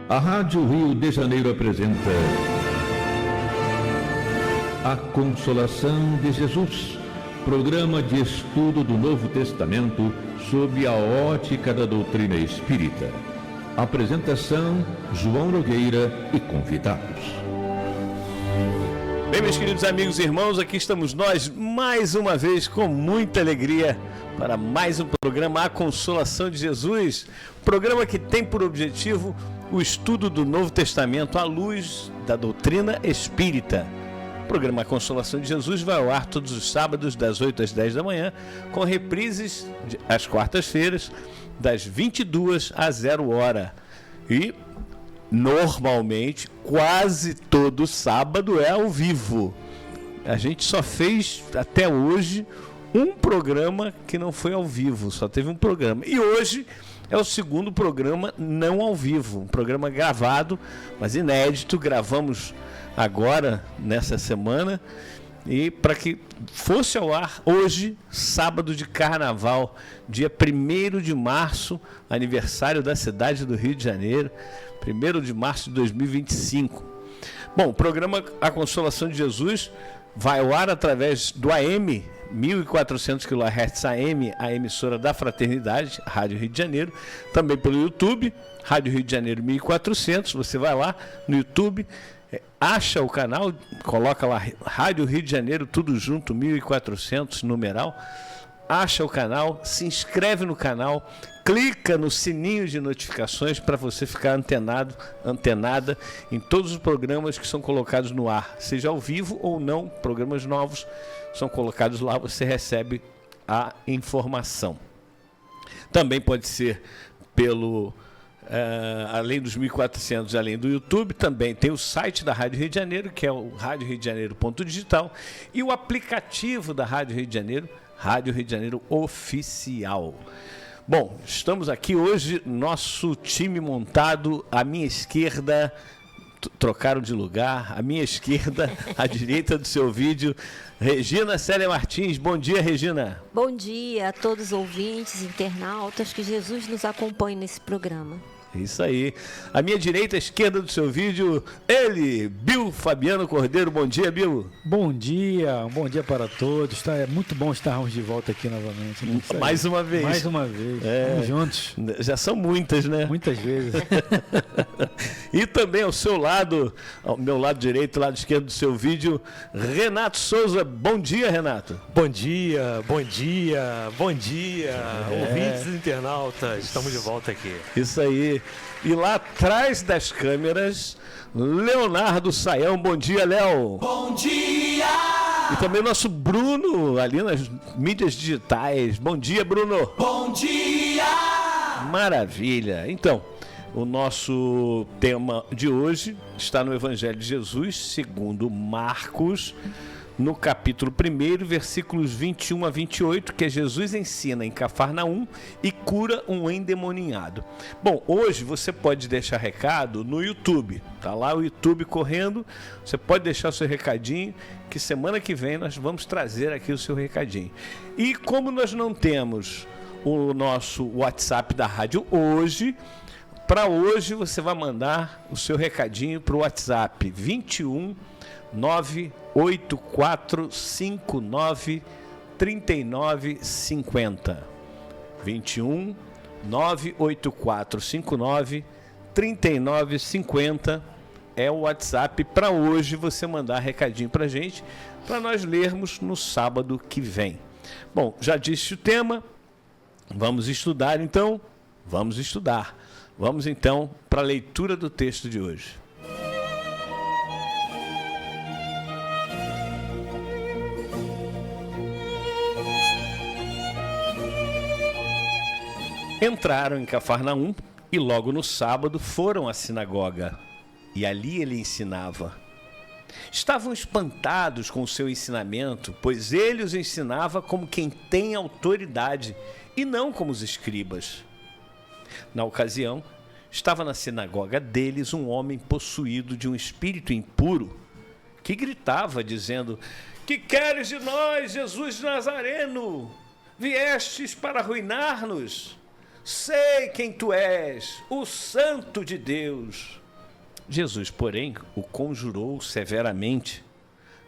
A Rádio Rio de Janeiro apresenta A Consolação de Jesus, programa de estudo do Novo Testamento sob a ótica da doutrina espírita. Apresentação: João Nogueira e convidados. Bem, meus queridos amigos e irmãos, aqui estamos nós mais uma vez com muita alegria para mais um programa A Consolação de Jesus, programa que tem por objetivo o estudo do Novo Testamento à luz da doutrina espírita. O programa A Consolação de Jesus vai ao ar todos os sábados das 8 às 10 da manhã, com reprises às quartas-feiras das 22 às 0 hora. E normalmente, quase todo sábado é ao vivo. A gente só fez até hoje um programa que não foi ao vivo, só teve um programa. E hoje é o segundo programa não ao vivo, um programa gravado, mas inédito. Gravamos agora, nessa semana, e para que fosse ao ar hoje, sábado de carnaval, dia 1º de março, aniversário da cidade do Rio de Janeiro, 1º de março de 2025. Bom, o programa A Consolação de Jesus vai ao ar através do AM 1400 kHz AM, a emissora da Fraternidade, Rádio Rio de Janeiro, também pelo YouTube, Rádio Rio de Janeiro 1400, você vai lá no YouTube, acha o canal, coloca lá Rádio Rio de Janeiro, tudo junto, 1400, numeral, acha o canal, se inscreve no canal, clica no sininho de notificações para você ficar antenada em todos os programas que são colocados no ar, seja ao vivo ou não, programas novos são colocados lá, você recebe a informação. Também pode ser pelo, além dos 1400, além do YouTube, também tem o site da Rádio Rio de Janeiro, que é o radioriodejaneiro.digital, e o aplicativo da Rádio Rio de Janeiro, Rádio Rio de Janeiro Oficial. Bom, estamos aqui hoje, nosso time montado, à minha esquerda, trocaram de lugar, à minha esquerda, à direita do seu vídeo, Regina Célia Martins. Bom dia, Regina. Bom dia a todos os ouvintes, internautas, que Jesus nos acompanhe nesse programa. Isso aí. À minha direita, à esquerda do seu vídeo, ele, Bill Fabiano Cordeiro. Bom dia, Bill. Bom dia para todos. É muito bom estarmos de volta aqui novamente. Né? Mais uma vez. Mais uma vez. Vamos juntos. Já são muitas, né? Muitas vezes. E também ao seu lado, ao meu lado direito, lado esquerdo do seu vídeo, Renato Souza. Bom dia, Renato. Bom dia. Ouvintes e internautas, estamos de volta aqui. Isso aí. E lá atrás das câmeras, Leonardo Saião. Bom dia, Léo. Bom dia! E também o nosso Bruno, ali nas mídias digitais. Bom dia, Bruno. Bom dia! Maravilha. Então, o nosso tema de hoje está no Evangelho de Jesus, segundo Marcos, no capítulo 1, versículos 21 a 28, que Jesus ensina em Cafarnaum e cura um endemoniado. Bom, hoje você pode deixar recado no YouTube, tá lá o YouTube correndo, você pode deixar o seu recadinho, que semana que vem nós vamos trazer aqui o seu recadinho. E como nós não temos o nosso WhatsApp da rádio hoje, para hoje você vai mandar o seu recadinho para o WhatsApp 21 98459 3950. 21 98459 3950 é o WhatsApp para hoje você mandar recadinho para a gente, para nós lermos no sábado que vem. Bom, já disse o tema, vamos estudar então? Vamos estudar. Vamos então para a leitura do texto de hoje. Entraram em Cafarnaum e logo no sábado foram à sinagoga. E ali ele ensinava. Estavam espantados com o seu ensinamento, pois ele os ensinava como quem tem autoridade e não como os escribas. Na ocasião, estava na sinagoga deles um homem possuído de um espírito impuro, que gritava dizendo: "Que queres de nós, Jesus de Nazareno? Viestes para arruinar-nos? sei quem tu és, o Santo de Deus. Jesus, porém, o conjurou severamente: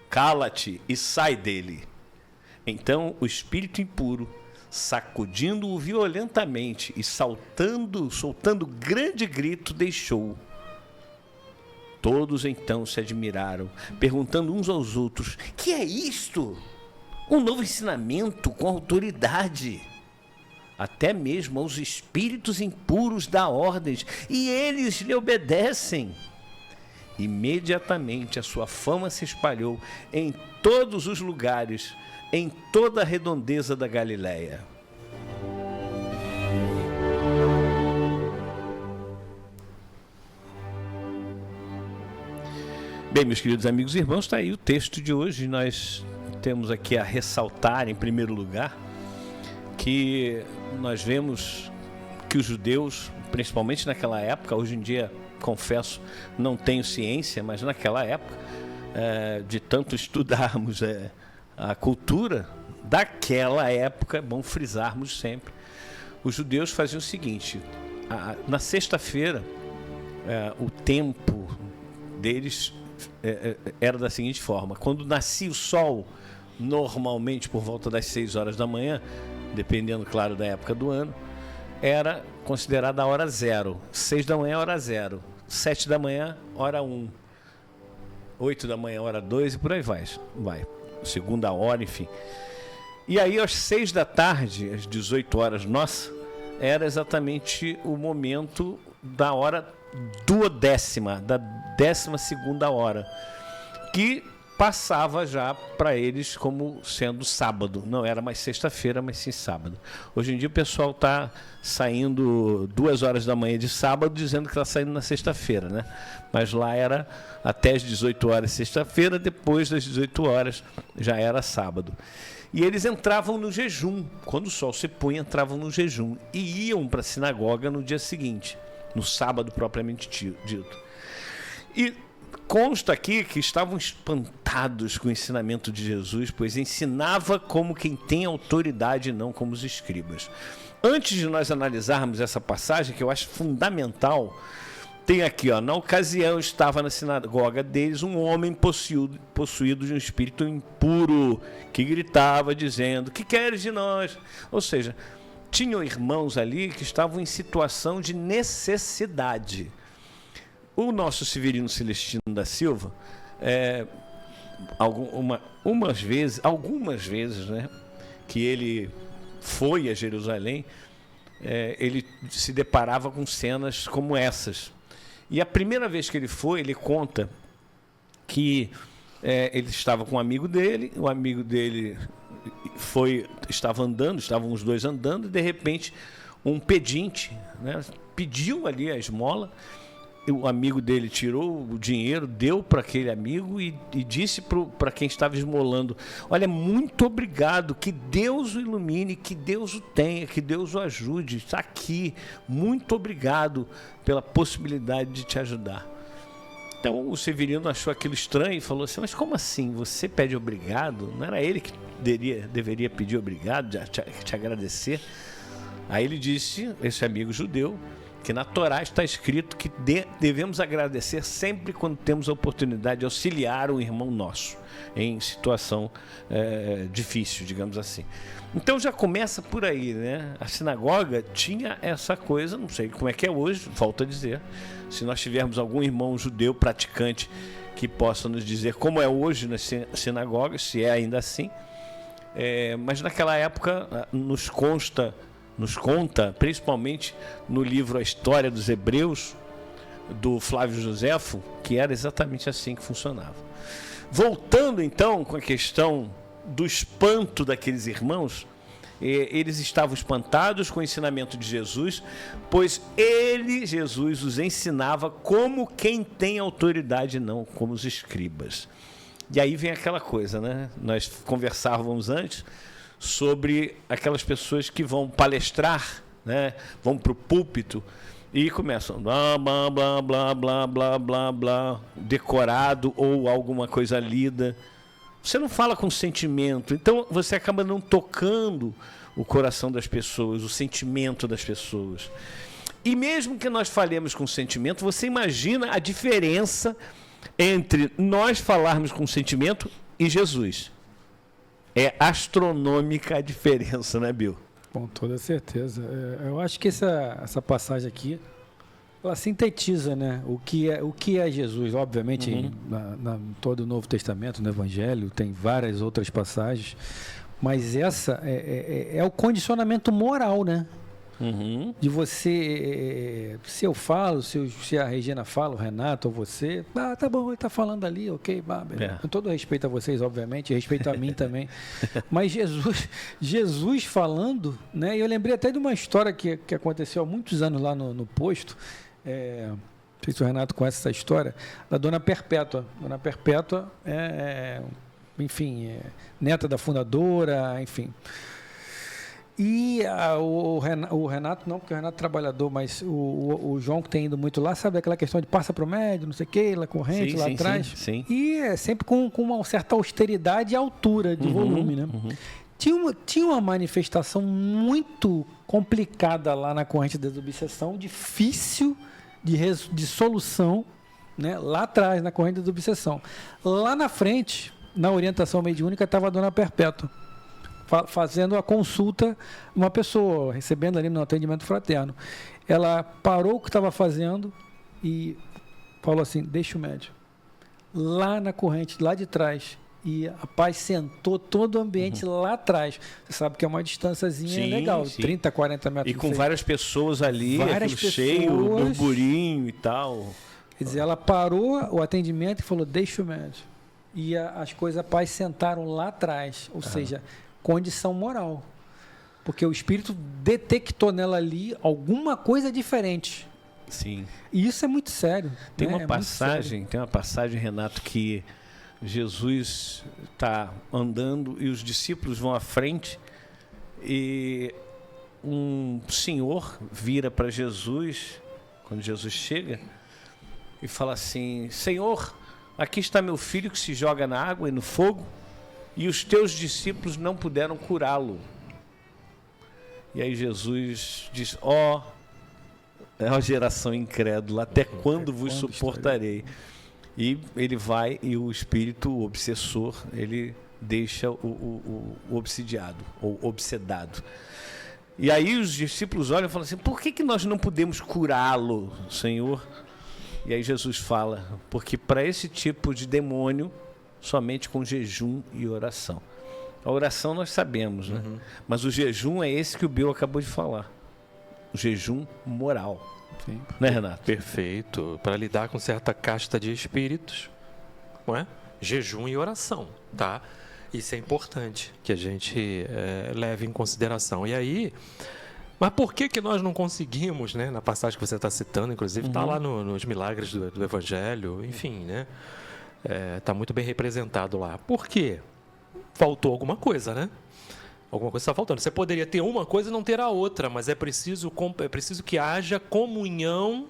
cala-te e sai dele. Então o espírito impuro, sacudindo-o violentamente e soltando grande grito, deixou-o. Todos então se admiraram, perguntando uns aos outros: que é isto? Um novo ensinamento com autoridade. Até mesmo aos espíritos impuros dá ordens, e eles lhe obedecem. Imediatamente a sua fama se espalhou em todos os lugares, em toda a redondeza da Galileia. Bem, meus queridos amigos e irmãos, está aí o texto de hoje. Nós temos aqui a ressaltar, em primeiro lugar, que nós vemos que os judeus, principalmente naquela época, hoje em dia, confesso, não tenho ciência, mas naquela época, de tanto estudarmos a cultura daquela época, é bom frisarmos sempre, os judeus faziam o seguinte: na sexta-feira, o tempo deles era da seguinte forma: quando nascia o sol, normalmente por volta das 6 horas da manhã, dependendo, claro, da época do ano, era considerada a hora zero. 6 da manhã, hora zero. 7 da manhã, hora 1. 8 da manhã, hora 2 e por aí vai. Segunda hora, enfim. E aí, às 6 da tarde, às 18 horas, nossa, era exatamente o momento da hora duodécima, da 12ª hora, que passava já para eles como sendo sábado. Não era mais sexta-feira, mas sim sábado. Hoje em dia o pessoal está saindo 2 horas da manhã de sábado dizendo que está saindo na sexta-feira, né? Mas lá era até as 18 horas sexta-feira, depois das 18 horas já era sábado. E eles entravam no jejum. Quando o sol se punha, entravam no jejum e iam para a sinagoga no dia seguinte, no sábado propriamente dito. E consta aqui que estavam espantados com o ensinamento de Jesus, pois ensinava como quem tem autoridade e não como os escribas. Antes de nós analisarmos essa passagem, que eu acho fundamental, tem aqui, na ocasião estava na sinagoga deles um homem possuído de um espírito impuro, que gritava dizendo: que queres de nós? Ou seja, tinham irmãos ali que estavam em situação de necessidade. O nosso Severino Celestino da Silva, algumas vezes, né, que ele foi a Jerusalém, ele se deparava com cenas como essas. E a primeira vez que ele foi, ele conta que ele estava com um amigo dele, o amigo dele estavam os dois andando, e de repente um pedinte, né, pediu ali a esmola. O amigo dele tirou o dinheiro, deu para aquele amigo e disse para quem estava esmolando: olha, muito obrigado, que Deus o ilumine, que Deus o tenha, que Deus o ajude, está aqui, muito obrigado pela possibilidade de te ajudar. Então o Severino achou aquilo estranho e falou assim: mas como assim, você pede obrigado? Não era ele que deveria pedir obrigado, te agradecer? Aí ele disse, esse amigo judeu, que na Torá está escrito que devemos agradecer sempre quando temos a oportunidade de auxiliar um irmão nosso em situação difícil, digamos assim. Então já começa por aí, né? A sinagoga tinha essa coisa, não sei como é que é hoje, volto a dizer, se nós tivermos algum irmão judeu praticante que possa nos dizer como é hoje nas sinagogas, se é ainda assim, mas naquela época nos conta, principalmente no livro A História dos Hebreus, do Flávio Joséfo, que era exatamente assim que funcionava. Voltando então com a questão do espanto daqueles irmãos, eles estavam espantados com o ensinamento de Jesus, pois Jesus, os ensinava como quem tem autoridade, não como os escribas. E aí vem aquela coisa, né? Nós conversávamos antes sobre aquelas pessoas que vão palestrar, né? Vão para o púlpito e começam blá, blá, blá, blá, blá, blá, blá, blá, decorado ou alguma coisa lida, Você não fala com sentimento, então você acaba não tocando o coração das pessoas, o sentimento das pessoas. E mesmo que nós falemos com sentimento, você imagina a diferença entre nós falarmos com sentimento e Jesus. É astronômica a diferença, né, Bill? Com toda certeza. Eu acho que essa passagem aqui, ela sintetiza, né, o que é Jesus. Obviamente, na todo o Novo Testamento, no Evangelho, tem várias outras passagens, mas essa é o condicionamento moral, né? De você, se eu falo, se a Regina fala, o Renato ou você, tá bom, ele está falando ali, ok, com todo respeito a vocês, obviamente, respeito a mim também, mas Jesus falando, né? Eu lembrei até de uma história que aconteceu há muitos anos lá no posto, não sei se o Renato conhece essa história, da Dona Perpétua. Dona Perpétua enfim, neta da fundadora, enfim. E o Renato, não, porque o Renato é trabalhador, mas o João, que tem ido muito lá, sabe aquela questão de passa para o médio, não sei o quê, lá corrente, lá atrás. Sim. E é sempre com uma certa austeridade e altura de volume, né? Tinha uma manifestação muito complicada lá na corrente da desobsessão, difícil de solução, né? Lá atrás, na corrente da desobsessão. Lá na frente, na orientação mediúnica, estava a Dona Perpétua, fazendo a consulta, uma pessoa, recebendo ali no atendimento fraterno. Ela parou o que estava fazendo e falou assim, deixa o médium. Lá na corrente, lá de trás. E a paz sentou todo o ambiente lá atrás. Você sabe que é uma distânciazinha legal, 30, 40 metros. E com várias pessoas ali, cheio, burburinho e tal. Quer dizer, ela parou o atendimento e falou, deixa o médium. E as coisas, a paz sentaram lá atrás. Ou seja, condição moral. Porque o espírito detectou nela ali alguma coisa diferente. Sim. E isso é muito sério. Tem uma passagem, Renato, que Jesus está andando e os discípulos vão à frente e um senhor vira para Jesus, quando Jesus chega, e fala assim, Senhor, aqui está meu filho que se joga na água e no fogo, e os teus discípulos não puderam curá-lo. E aí Jesus diz, é uma geração incrédula, até quando vos suportarei? E ele vai e o espírito obsessor, ele deixa o obsidiado, ou obsedado. E aí os discípulos olham e falam assim, por que nós não podemos curá-lo, Senhor? E aí Jesus fala, porque para esse tipo de demônio, somente com jejum e oração. A oração nós sabemos, né? Mas o jejum é esse que o Bill acabou de falar. O jejum moral. Sim. Né, Renato? Perfeito. Para lidar com certa casta de espíritos, não é? Jejum e oração, tá? Isso é importante que a gente leve em consideração. E aí, mas por que nós não conseguimos, né? Na passagem que você está citando, inclusive, está lá nos milagres do Evangelho, enfim, né? Está muito bem representado lá. Por quê? Faltou alguma coisa, né? Alguma coisa está faltando. Você poderia ter uma coisa e não ter a outra, mas é preciso que haja comunhão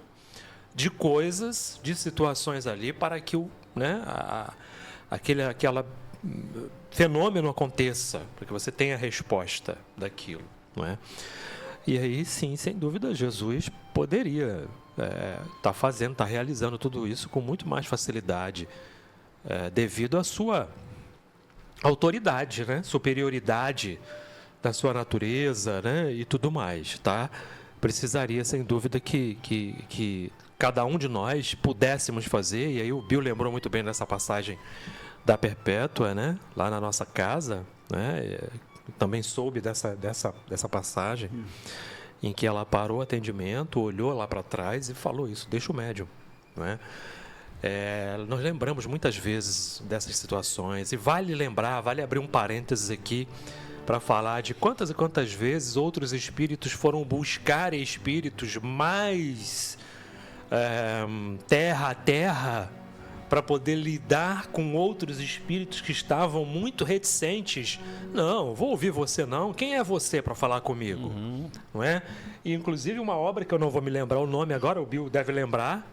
de coisas, de situações ali, para que aquele fenômeno aconteça, para que você tenha a resposta daquilo, não é? E aí, sim, sem dúvida, Jesus poderia estar realizando tudo isso com muito mais facilidade, devido à sua autoridade, né? Superioridade da sua natureza, né? E tudo mais, tá? Precisaria, sem dúvida, que cada um de nós pudéssemos fazer, e aí o Bill lembrou muito bem dessa passagem da Perpétua, né? Lá na nossa casa, né? Também soube dessa passagem em que ela parou o atendimento, olhou lá para trás e falou isso, deixa o médium, né? Nós lembramos muitas vezes dessas situações e vale abrir um parênteses aqui para falar de quantas e quantas vezes outros espíritos foram buscar espíritos mais terra a terra para poder lidar com outros espíritos que estavam muito reticentes. Não, vou ouvir você não. Quem é você para falar comigo? Não é? E, inclusive, uma obra que eu não vou me lembrar o nome agora, o Bill deve lembrar,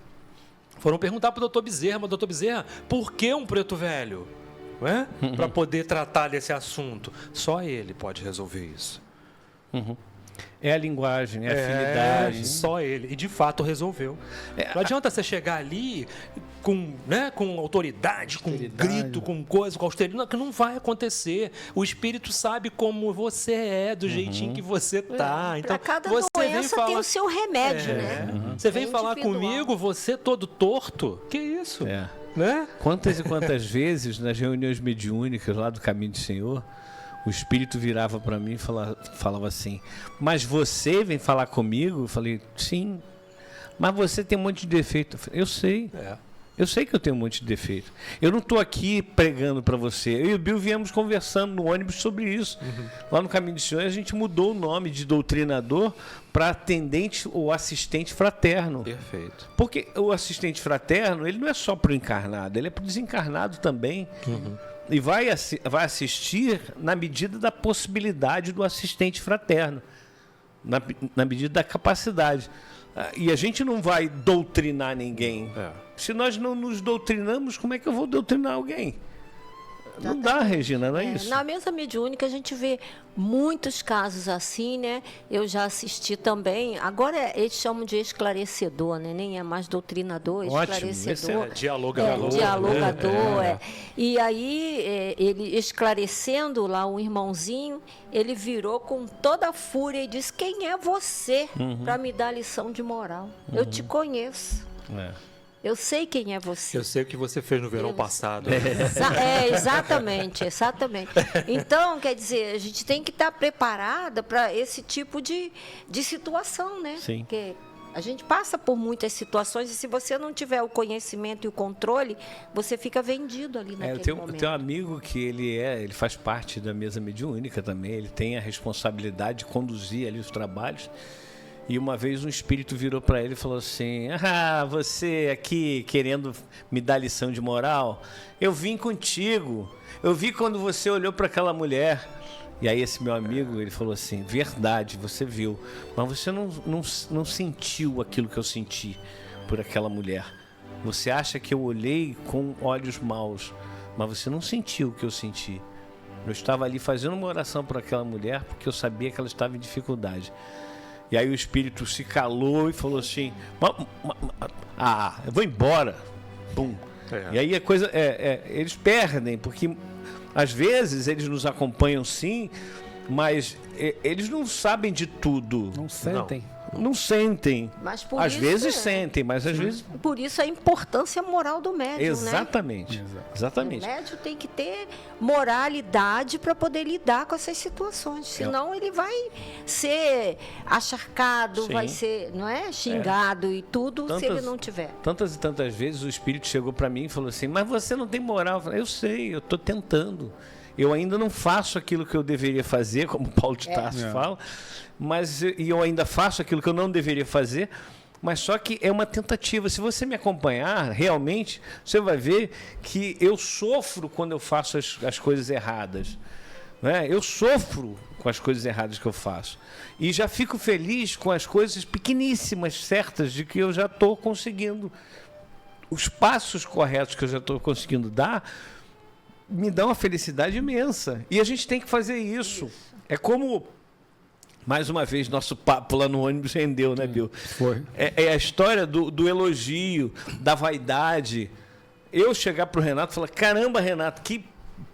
foram perguntar para o Dr. Bezerra, mas Dr. Bezerra, por que um preto velho? não é? Para poder tratar desse assunto. Só ele pode resolver isso. É a linguagem, é a afinidade. Só ele. E de fato resolveu. Não adianta você chegar ali com, né, com autoridade, com grito, com coisa, com austeridade, que não vai acontecer. O Espírito sabe como você é, do jeitinho que você tá. Então, Para cada você doença tem o seu remédio, né? Você vem É falar individual. comigo, você todo torto. Que isso? É. Né? Quantas e quantas vezes nas reuniões mediúnicas lá do Caminho do Senhor, o Espírito virava para mim e falava assim: mas você vem falar comigo? Eu falei: sim. Mas você tem um monte de defeito. Eu falei: eu sei. Eu sei que eu tenho um monte de defeito. Eu não estou aqui pregando para você. Eu e o Bill viemos conversando no ônibus sobre isso. Lá no Caminho do Senhor, a gente mudou o nome de doutrinador para atendente ou assistente fraterno. Perfeito. Porque o assistente fraterno, ele não é só para o encarnado, ele é para o desencarnado também. E vai assistir na medida da possibilidade do assistente fraterno, na medida da capacidade. E a gente não vai doutrinar ninguém. Se nós não nos doutrinamos, como é que eu vou doutrinar alguém? Não dá, Regina, não é isso? Na mesa mediúnica a gente vê muitos casos assim, né? Eu já assisti também. Agora eles chamam de esclarecedor, né? Nem é mais doutrinador, Ótimo, esclarecedor. Dialogador. Dialogador, E aí, ele esclarecendo lá um irmãozinho, ele virou com toda a fúria e disse: quem é você para me dar lição de moral? Eu te conheço. Eu sei quem é você. Eu sei o que você fez no verão passado. Exatamente. Então, quer dizer, a gente tem que estar preparada para esse tipo de situação, né? Sim. Porque a gente passa por muitas situações e se você não tiver o conhecimento e o controle, você fica vendido ali naquele momento. Eu tenho um amigo que ele faz parte da mesa mediúnica também, ele tem a responsabilidade de conduzir ali os trabalhos. E uma vez um espírito virou para ele e falou assim: você aqui querendo me dar lição de moral? Eu vim contigo. Eu vi quando você olhou para aquela mulher. E aí esse meu amigo, ele falou assim: verdade, você viu, mas você não sentiu aquilo que eu senti por aquela mulher. Você acha que eu olhei com olhos maus, mas você não sentiu o que eu senti. Eu estava ali fazendo uma oração por aquela mulher porque eu sabia que ela estava em dificuldade. E aí o espírito se calou e falou assim: eu vou embora. Pum. E aí a coisa. Eles perdem, porque às vezes eles nos acompanham sim, mas eles não sabem de tudo. Não sentem. Não sentem. Mas por às isso, vezes sentem, mas às vezes. Por isso a importância moral do médium, Exatamente. né? Exatamente. O médium tem que ter moralidade para poder lidar com essas situações. Senão ele vai ser acharcado, Sim. vai ser, não é, xingado e tudo se ele não tiver. Tantas e tantas vezes o espírito chegou para mim e falou assim: mas você não tem moral. Eu falei: eu sei, eu estou tentando. Eu ainda não faço aquilo que eu deveria fazer, como Paulo de Tarso fala, mas eu ainda faço aquilo que eu não deveria fazer, mas só que é uma tentativa. Se você me acompanhar, realmente, você vai ver que eu sofro quando eu faço as coisas erradas. Né? Eu sofro com as coisas erradas que eu faço. E já fico feliz com as coisas pequeníssimas, certas, de que eu já estou conseguindo. Os passos corretos que eu já estou conseguindo dar me dá uma felicidade imensa. E a gente tem que fazer isso. É como, mais uma vez, nosso papo lá no ônibus rendeu, né, Bill? Foi. É a história do elogio, da vaidade. Eu chegar para o Renato e falar: caramba, Renato, que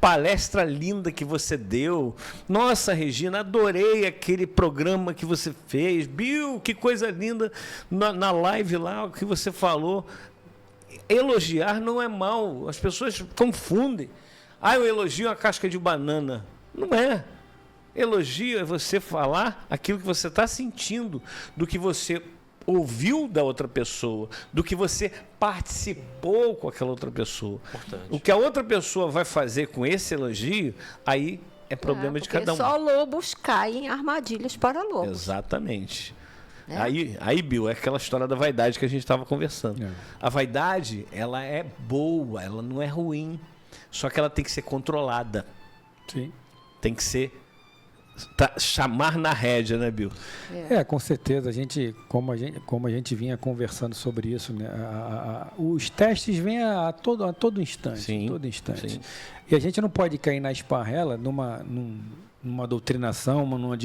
palestra linda que você deu. Nossa, Regina, adorei aquele programa que você fez. Bill, que coisa linda na live lá, o que você falou. Elogiar não é mal. As pessoas confundem. Eu elogio a casca de banana. Não é. Elogio é você falar aquilo que você está sentindo, do que você ouviu da outra pessoa, do que você participou com aquela outra pessoa. Importante. O que a outra pessoa vai fazer com esse elogio, aí é problema de cada um. Só lobos caem em armadilhas para lobos. Exatamente. Aí, Bill, é aquela história da vaidade que a gente estava conversando. A vaidade, ela é boa, ela não é ruim. Só que ela tem que ser controlada. Sim. Tem que ser chamar na rédea, né, Bill? Com certeza. Como a gente vinha conversando sobre isso, né? Os testes vêm a todo instante. Sim, todo instante. sim. E a gente não pode cair na esparrela numa doutrinação, numa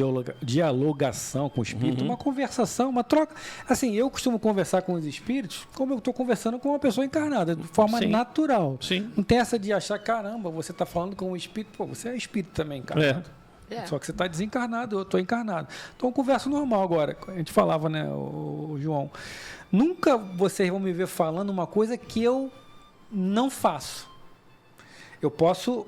dialogação com o espírito, uma conversação, uma troca. Assim, eu costumo conversar com os espíritos como eu estou conversando com uma pessoa encarnada, de forma Sim. natural. Sim. Não tem essa de achar, caramba, você está falando com um espírito, pô, você é espírito também encarnado. Só que você está desencarnado, eu estou encarnado. Então, conversa normal agora. A gente falava, né, o João? Nunca vocês vão me ver falando uma coisa que eu não faço. Eu posso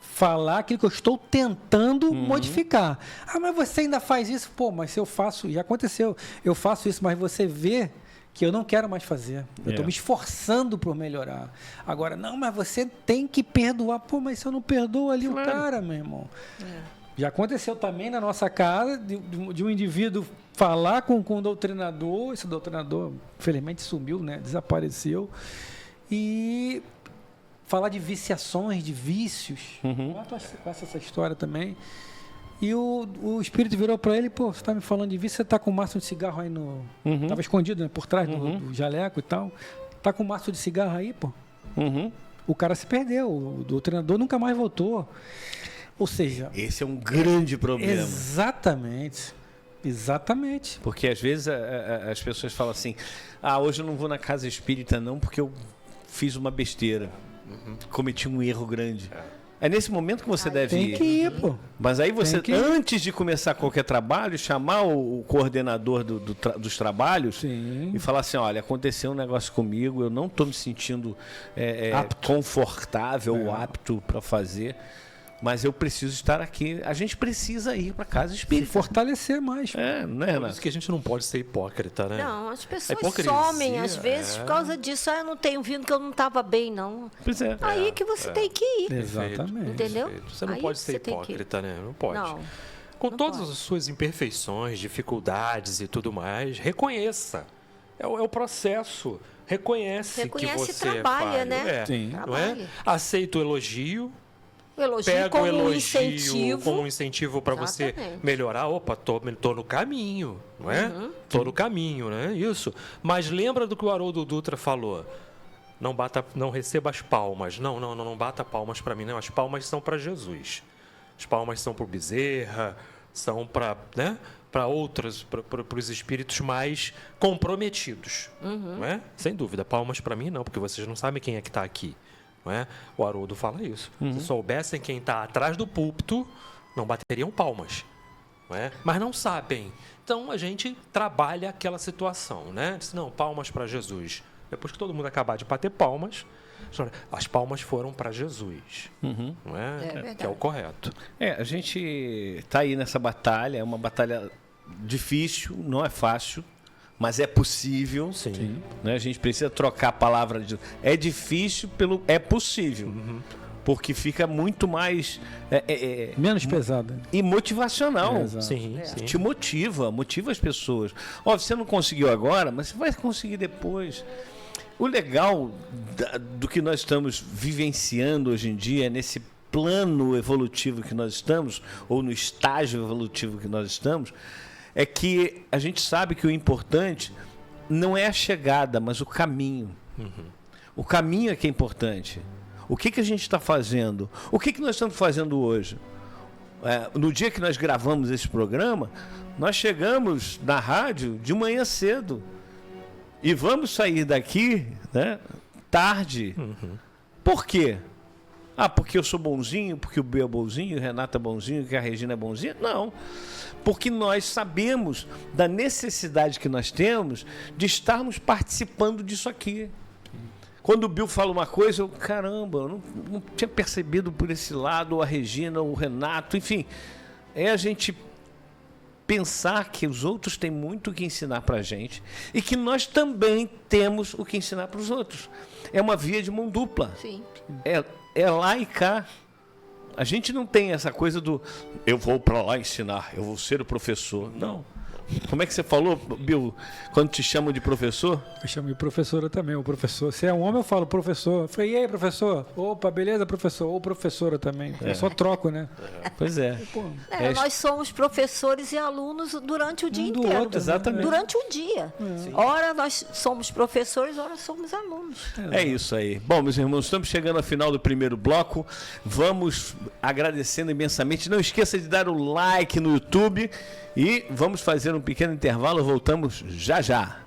falar aquilo que eu estou tentando modificar. Ah, mas você ainda faz isso? Pô, mas se eu faço... Já aconteceu. Eu faço isso, mas você vê que eu não quero mais fazer. Eu estou me esforçando por melhorar. Agora, não, mas você tem que perdoar. Pô, mas se eu não perdoo ali o cara, meu irmão... Já aconteceu também na nossa casa de um indivíduo falar com o doutrinador. Esse doutrinador, infelizmente, sumiu, né? Desapareceu. E falar de viciações, de vícios. Passa essa história também. E o espírito virou para ele, pô, você está me falando de vício, você está com um maço de cigarro aí no... Estava escondido, né? Por trás do jaleco e tal. Está com um maço de cigarro aí, pô. O cara se perdeu. O doutrinador nunca mais voltou. Ou seja... Esse é um grande problema. Exatamente. Porque às vezes as pessoas falam assim, hoje eu não vou na casa espírita não, porque eu fiz uma besteira. Cometi um erro grande. É nesse momento que você deve ir. Tem que ir, pô. Mas aí você, antes de começar qualquer trabalho, chamar o coordenador dos trabalhos e falar assim, olha, aconteceu um negócio comigo, eu não estou me sentindo confortável ou apto para fazer, mas eu preciso estar aqui. A gente precisa ir para casa espírita. Se fortalecer mais. Não é, Por isso que a gente não pode ser hipócrita, né? Não, as pessoas hipocrisia, somem, às vezes, por causa disso. Eu não tenho vindo que eu não estava bem, não. Pois é. Aí que você tem que ir. Exatamente. Entendeu? Você não Aí pode ser você tem que ir. hipócrita, né? Não pode. Não. Com não todas pode. as suas imperfeições, dificuldades e tudo mais, reconheça. É o processo. Reconhece que Reconhece e você trabalha, é falho. né? Sim. Não é? Trabalha. Aceita o elogio. O elogio Pega como o elogio incentivo. como um incentivo para você Exatamente. melhorar. Opa, tô no caminho, não é? Tô no caminho, né? Isso. Mas lembra do que o Haroldo Dutra falou. Não receba as palmas. Não bata palmas para mim, não. As palmas são para Jesus. As palmas são para o Bezerra, são para, né? Para outros, para os espíritos mais comprometidos, não é? Sem dúvida. Palmas para mim não, porque vocês não sabem quem é que está aqui. Não é? O Haroldo fala isso. Se soubessem quem está atrás do púlpito, não bateriam palmas. Não é? Mas não sabem. Então a gente trabalha aquela situação. Né? Diz, não, palmas para Jesus. Depois que todo mundo acabar de bater palmas, as palmas foram para Jesus. Não é? verdade. Que é o correto. A gente está aí nessa batalha, é uma batalha difícil, não é fácil. Mas é possível. Sim. Né? A gente precisa trocar a palavra de... É difícil pelo... É possível. Porque fica muito mais... Menos pesado. E motivacional. Exato. Sim. Te motiva as pessoas. Você não conseguiu agora, mas você vai conseguir depois. O legal do que nós estamos vivenciando hoje em dia, nesse plano evolutivo que nós estamos, ou no estágio evolutivo que nós estamos, é que a gente sabe que o importante não é a chegada, mas o caminho. O caminho é que é importante. O que a gente está fazendo? O que nós estamos fazendo hoje? No dia que nós gravamos esse programa, nós chegamos na rádio de manhã cedo. E vamos sair daqui, né, tarde. Por quê? Porque eu sou bonzinho, porque o B é bonzinho, o Renato é bonzinho, que a Regina é bonzinha? Não. Porque nós sabemos da necessidade que nós temos de estarmos participando disso aqui. Quando o Bill fala uma coisa, eu, caramba, eu não tinha percebido por esse lado, ou a Regina, ou o Renato, enfim. É a gente pensar que os outros têm muito o que ensinar para a gente e que nós também temos o que ensinar para os outros. É uma via de mão dupla. Sim. É lá e cá. A gente não tem essa coisa do eu vou para lá ensinar, eu vou ser o professor. Não. Como é que você falou, Bill, quando te chamam de professor? Eu chamo de professora também, o professor. Se é um homem, eu falo professor. Eu falei, e aí, professor? Opa, beleza, professor? Ou professora também. Eu só troco, né? Pois é. Pô, Nós somos professores e alunos durante o dia Um do inteiro. outro, exatamente. Durante o dia. Ora nós somos professores, ora somos alunos. É isso aí. Bom, meus irmãos, estamos chegando ao final do primeiro bloco. Vamos agradecendo imensamente. Não esqueça de dar o like no YouTube e vamos fazer um pequeno intervalo. Voltamos já já.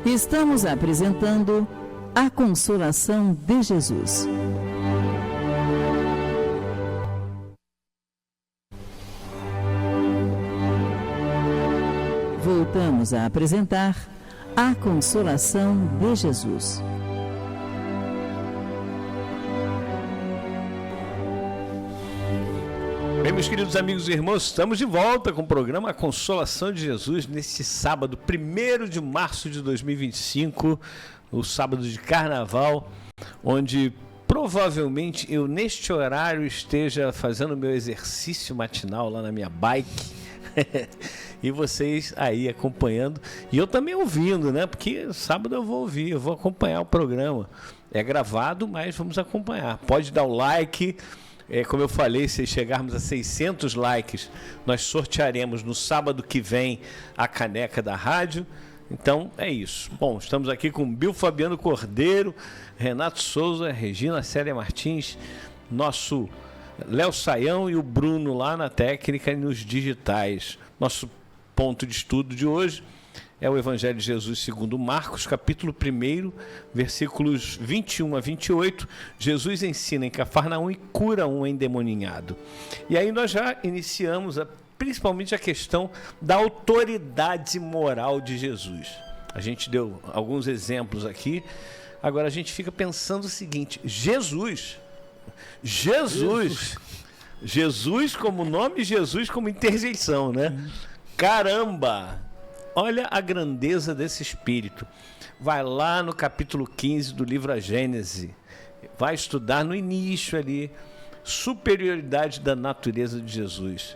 Estamos apresentando a Consolação de Jesus. Voltamos a apresentar a Consolação de Jesus. Bem, meus queridos amigos e irmãos, estamos de volta com o programa A Consolação de Jesus neste sábado, 1º de março de 2025, o sábado de Carnaval, onde provavelmente eu neste horário esteja fazendo meu exercício matinal lá na minha bike e vocês aí acompanhando e eu também ouvindo, né? Porque sábado eu vou ouvir, eu vou acompanhar o programa. É gravado, mas vamos acompanhar. Pode dar o like. Como eu falei, se chegarmos a 600 likes, nós sortearemos no sábado que vem a caneca da rádio. Então, é isso. Bom, estamos aqui com Bill Fabiano Cordeiro, Renato Souza, Regina Célia Martins, nosso Léo Saião e o Bruno lá na técnica e nos digitais. Nosso ponto de estudo de hoje é o Evangelho de Jesus segundo Marcos, capítulo 1, versículos 21 a 28. Jesus ensina em Cafarnaum e cura um endemoninhado. E aí nós já iniciamos principalmente a questão da autoridade moral de Jesus. A gente deu alguns exemplos aqui. Agora a gente fica pensando o seguinte: Jesus como nome, Jesus como interjeição, né? Caramba! Olha a grandeza desse Espírito. Vai lá no capítulo 15 do livro A Gênese. Vai estudar no início ali, superioridade da natureza de Jesus.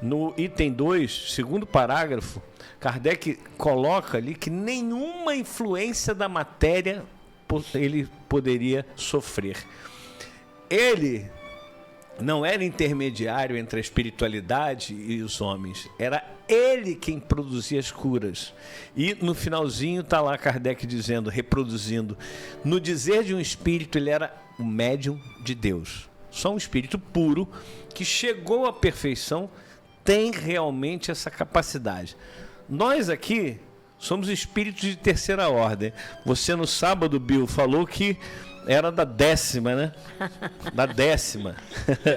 No item 2, segundo parágrafo, Kardec coloca ali que nenhuma influência da matéria ele poderia sofrer. Ele não era intermediário entre a espiritualidade e os homens. Era ele quem produzia as curas. E no finalzinho está lá Kardec dizendo, reproduzindo, no dizer de um espírito, ele era o médium de Deus. Só um espírito puro que chegou à perfeição tem realmente essa capacidade. Nós aqui somos espíritos de terceira ordem. Você no sábado, Bill, falou que era da 10ª, né? Da 10ª.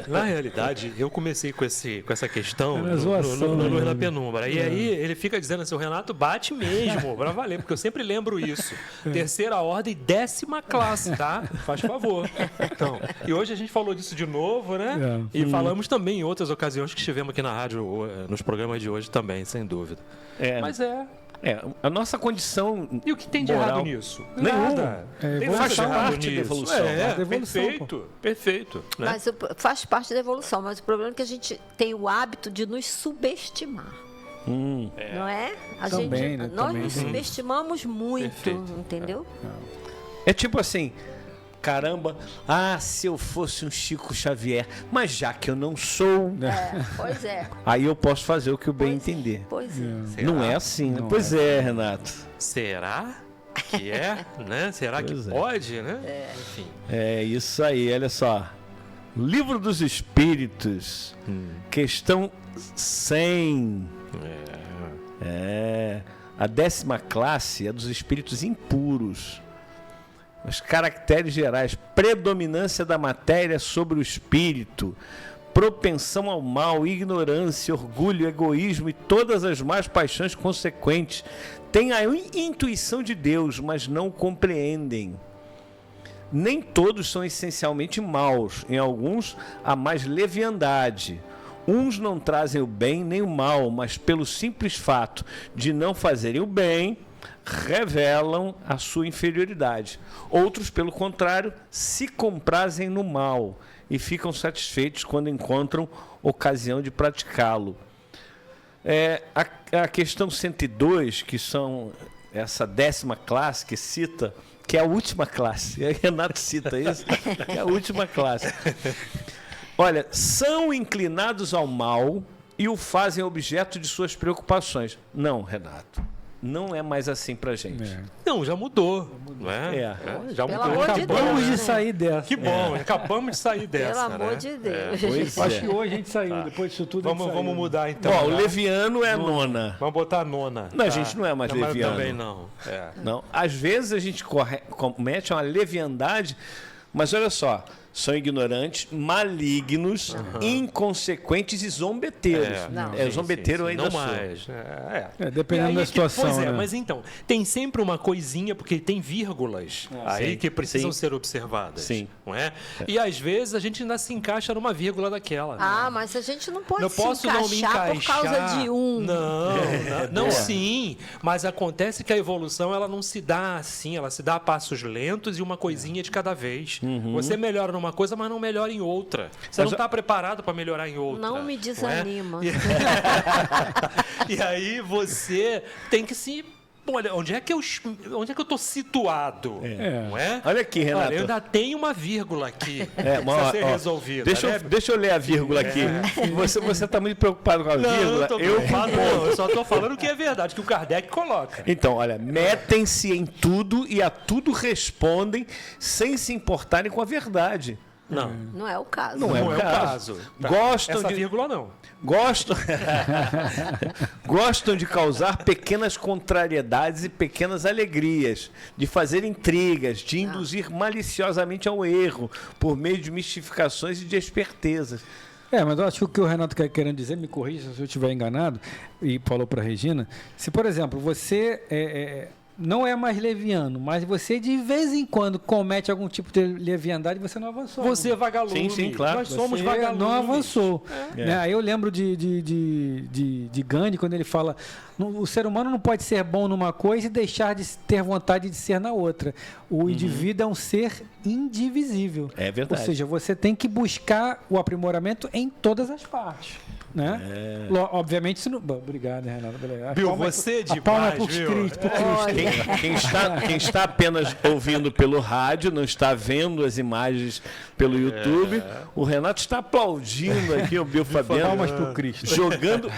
Na realidade, eu comecei com essa questão Era zoação, no Luz né? na Penumbra. E aí ele fica dizendo assim, o Renato bate mesmo, pra valer, porque eu sempre lembro isso. Terceira ordem, 10ª classe, tá? Faz favor. Então, e hoje a gente falou disso de novo, né? E falamos também em outras ocasiões que estivemos aqui na rádio, nos programas de hoje também, sem dúvida. Mas a nossa condição. E o que tem de moral, errado nisso? nenhum. Nada. Faz nada de errado parte da nisso. evolução. Perfeito. Né? Mas faz parte da evolução, mas o problema é que a gente tem o hábito de nos subestimar. Não é? Também, né? Nós Também. nos subestimamos muito, Perfeito. entendeu? É tipo assim, caramba, se eu fosse um Chico Xavier, mas já que eu não sou, Pois é. aí eu posso fazer o que eu bem entender. Pois é. Será? Não é assim, né? Não Pois é, Renato. Será que é? Né? Será Pois que é. pode, né? Enfim. É isso aí, olha só. Livro dos Espíritos, questão 100. A 10ª classe é dos espíritos impuros. Os caracteres gerais: predominância da matéria sobre o espírito, propensão ao mal, ignorância, orgulho, egoísmo e todas as más paixões consequentes. Têm a intuição de Deus, mas não o compreendem. Nem todos são essencialmente maus. Em alguns há mais leviandade. Uns não trazem o bem nem o mal, mas pelo simples fato de não fazerem o bem, revelam a sua inferioridade. Outros, pelo contrário, se comprazem no mal e ficam satisfeitos quando encontram ocasião de praticá-lo. A questão 102, que são essa 10ª classe que cita, que é a última classe. Renato cita isso, é a última classe. Olha, são inclinados ao mal e o fazem objeto de suas preocupações. Não, Renato. Não é mais assim pra gente. Não, já mudou. Não é? Já Pelo mudou. amor de Acabamos Deus, de sair dessa. Que bom, acabamos de sair dessa. Pelo amor de Deus. Pois Acho é. que hoje a gente saiu, depois disso tudo. Vamos mudar então. Bom, o leviano é a nona. Vamos botar a nona. Não, a gente não é mais leviano. Também não. Não. Às vezes a gente comete uma leviandade, mas olha só, são ignorantes, malignos, inconsequentes e zombeteiros. Zombeteiro ainda não sou. mais. Dependendo da situação. Pois né? mas então, tem sempre uma coisinha, porque tem vírgulas aí que precisam ser observadas. Sim. Não é? E às vezes a gente ainda se encaixa numa vírgula daquela. Mas a gente não pode Eu se posso não me encaixar encaixar por causa de um. Não, sim. Mas acontece que a evolução ela não se dá assim, ela se dá a passos lentos e uma coisinha de cada vez. Você melhora numa coisa, mas não melhora em outra. Você não está preparado para melhorar em outra. Não me desanima. E aí você tem que se... Olha, onde é que eu estou situado? Não é? Olha aqui, Renato. Olha, eu ainda tenho uma vírgula aqui precisa ser resolvida. Deixa eu ler a vírgula aqui. Você está muito preocupado com a vírgula. Eu só estou falando o que é verdade, que o Kardec coloca. Então, olha, metem-se em tudo e a tudo respondem sem se importarem com a verdade. Não é o caso. Não é o caso. Gostam Essa de... vírgula não. Gostam de causar pequenas contrariedades e pequenas alegrias, de fazer intrigas, de induzir maliciosamente ao erro, por meio de mistificações e de espertezas. Mas eu acho que o que o Renato quer querendo dizer, me corrija se eu estiver enganado, e falou para a Regina, se, por exemplo, você não é mais leviano, mas você de vez em quando comete algum tipo de leviandade, você não avançou. Você é vagalume. Sim, claro. Nós somos Você vagalumes. não avançou. Né? Aí eu lembro de Gandhi, quando ele fala, o ser humano não pode ser bom numa coisa e deixar de ter vontade de ser na outra. O indivíduo é um ser indivisível. É verdade. Ou seja, você tem que buscar o aprimoramento em todas as partes. Né? Obviamente, isso não... Bom, obrigado, Renato. Bill, você é demais, a palma é pro Cristo. Quem está apenas ouvindo pelo rádio, não está vendo as imagens pelo YouTube, o Renato está aplaudindo aqui o Bill Fabiano. Palmas pro Cristo. Jogando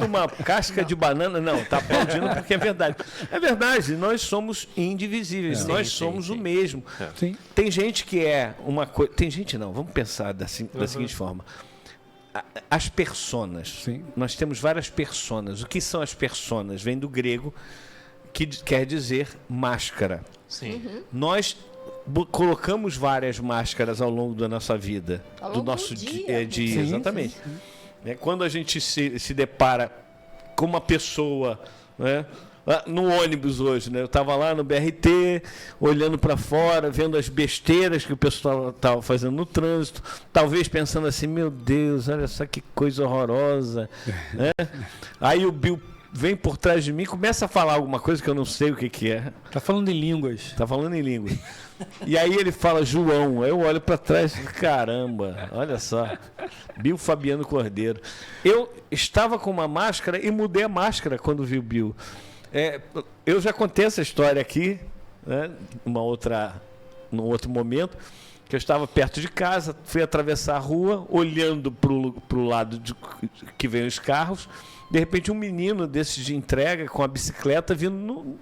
uma casca de banana. Não, está aplaudindo porque é verdade. É verdade, nós somos indivisíveis, nós somos o mesmo. Sim. Tem gente que é uma coisa... Tem gente não, vamos pensar da seguinte forma. As personas. Sim. Nós temos várias personas. O que são as personas? Vem do grego, que quer dizer máscara. Sim. Nós colocamos várias máscaras ao longo da nossa vida. Ao do longo nosso do dia. dia. Sim, Exatamente. Quando a gente se depara com uma pessoa, né? No ônibus hoje, né? Eu estava lá no BRT, olhando para fora, vendo as besteiras que o pessoal estava fazendo no trânsito, talvez pensando assim, meu Deus, olha só que coisa horrorosa. Né? Aí o Bill vem por trás de mim, começa a falar alguma coisa que eu não sei o que é. Tá falando em línguas. Tá falando em língua. E aí ele fala João. Aí eu olho para trás e caramba, olha só. Bill Fabiano Cordeiro. Eu estava com uma máscara e mudei a máscara quando vi o Bill. Eu já contei essa história aqui, né, num outro momento, que eu estava perto de casa, fui atravessar a rua, olhando para o lado que vem os carros. De repente, um menino desses de entrega com a bicicleta vindo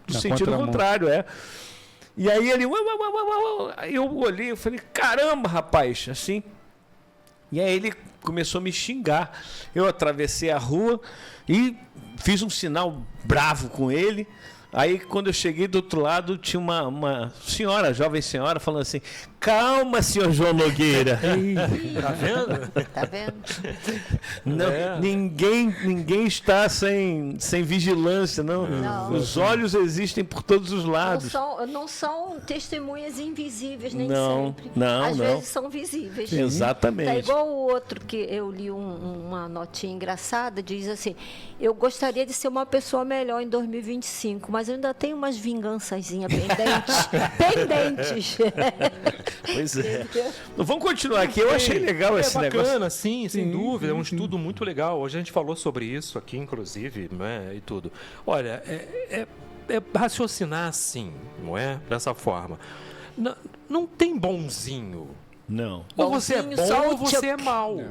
no sentido contrário. E aí ele... Aí eu olhei e falei, caramba, rapaz, assim... E aí ele começou a me xingar. Eu atravessei a rua e fiz um sinal bravo com ele. Aí, quando eu cheguei do outro lado, tinha uma senhora, jovem senhora, falando assim, calma, senhor João Nogueira. Tá vendo? Tá vendo? Não, ninguém está sem vigilância, não. Os olhos existem por todos os lados. Não são testemunhas invisíveis, nem Não, sempre. não, Às não. vezes são visíveis. Exatamente. Tá igual o outro que eu li uma notinha engraçada, diz assim, eu gostaria de ser uma pessoa melhor em 2025, mas eu ainda tenho umas vingançazinhas pendentes. Pois é. Vamos continuar aqui. Eu achei legal esse bacana, negócio. sim, sem dúvida. É um estudo muito legal. Hoje a gente falou sobre isso aqui, inclusive, né, e tudo. Olha, é raciocinar assim, não é? Dessa forma. Não tem bonzinho. Não. Ou você é Bonzinho, só bom o ou você é Chuck. mau.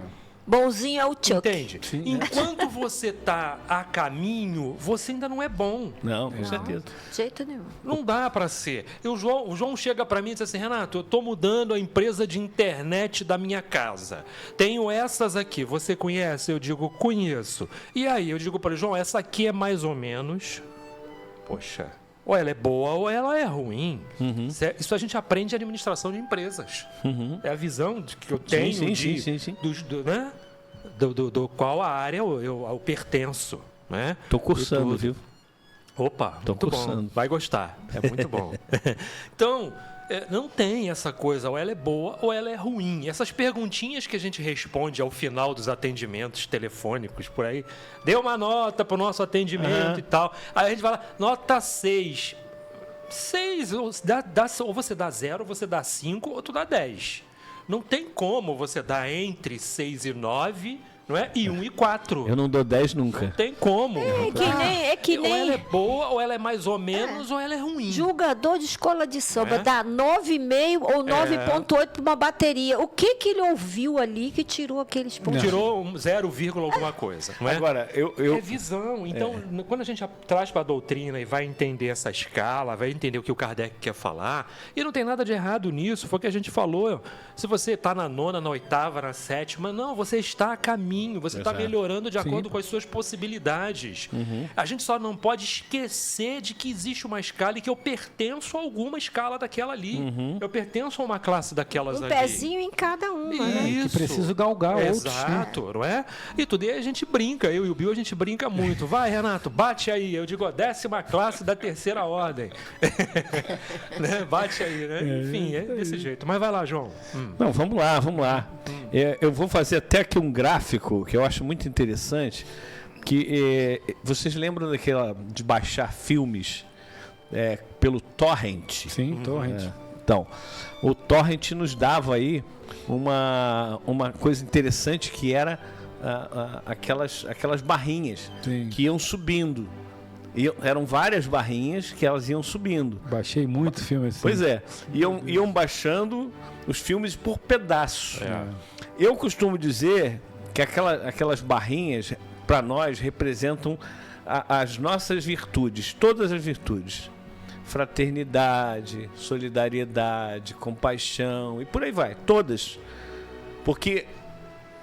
Bonzinho é o Chuck. Entende? Enquanto você está a caminho, você ainda não é bom. Não, com certeza. De jeito nenhum. Não dá para ser. O João chega para mim e diz assim, Renato, eu estou mudando a empresa de internet da minha casa. Tenho essas aqui. Você conhece? Eu digo, conheço. E aí, eu digo para ele, João, essa aqui é mais ou menos... Poxa, ou ela é boa ou ela é ruim. Isso a gente aprende em administração de empresas. É a visão que eu tenho né? do qual a área eu pertenço. Né? Tô cursando, viu? Opa, Tô muito cursando. bom. Vai gostar. É muito bom. Então, não tem essa coisa, ou ela é boa ou ela é ruim. Essas perguntinhas que a gente responde ao final dos atendimentos telefônicos por aí, dê uma nota para o nosso atendimento e tal. Aí a gente fala, nota 6. 6, ou você dá 0, ou você dá 5, ou tu dá 10. Não tem como você dar entre 6 e 9, não é? E 1 e 4. Eu não dou 10 nunca. Não tem como. É que Ou ela nem é boa, ou ela é mais ou menos, ou ela é ruim. julgador de escola de samba dá 9,5 ou 9,8 para uma bateria. O que ele ouviu ali que tirou aqueles pontos? Tirou 0, alguma coisa. Não é? Agora, É visão. Então, quando a gente traz para a doutrina e vai entender essa escala, vai entender o que o Kardec quer falar, e não tem nada de errado nisso, foi o que a gente falou. Se você está na 9ª, na 8ª, na 7ª, não, você está a caminho, você está melhorando de acordo com as suas possibilidades. A gente só não pode esquecer de que existe uma escala e que eu pertenço a alguma escala daquela ali. Eu pertenço a uma classe daquelas ali. Pezinho em cada uma, né? Isso. Que preciso galgar outros. Exato, não é? E tudo, e a gente brinca, eu e o Bill, a gente brinca muito. Vai, Renato, bate aí. Eu digo, 10ª classe da 3ª ordem. Né? Bate aí, né? Enfim, é desse jeito. Mas vai lá, João. Não, vamos lá. Eu vou fazer até aqui um gráfico que eu acho muito interessante, que vocês lembram daquela de baixar filmes pelo torrent? Sim, torrent. Então, o torrent nos dava aí uma coisa interessante que era aquelas barrinhas que iam subindo. Eram várias barrinhas que elas iam subindo. Baixei muito filme assim. Pois é, iam baixando os filmes por pedaço. Eu costumo dizer que aquelas barrinhas, para nós, representam as nossas virtudes, todas as virtudes. Fraternidade, solidariedade, compaixão e por aí vai, todas. Porque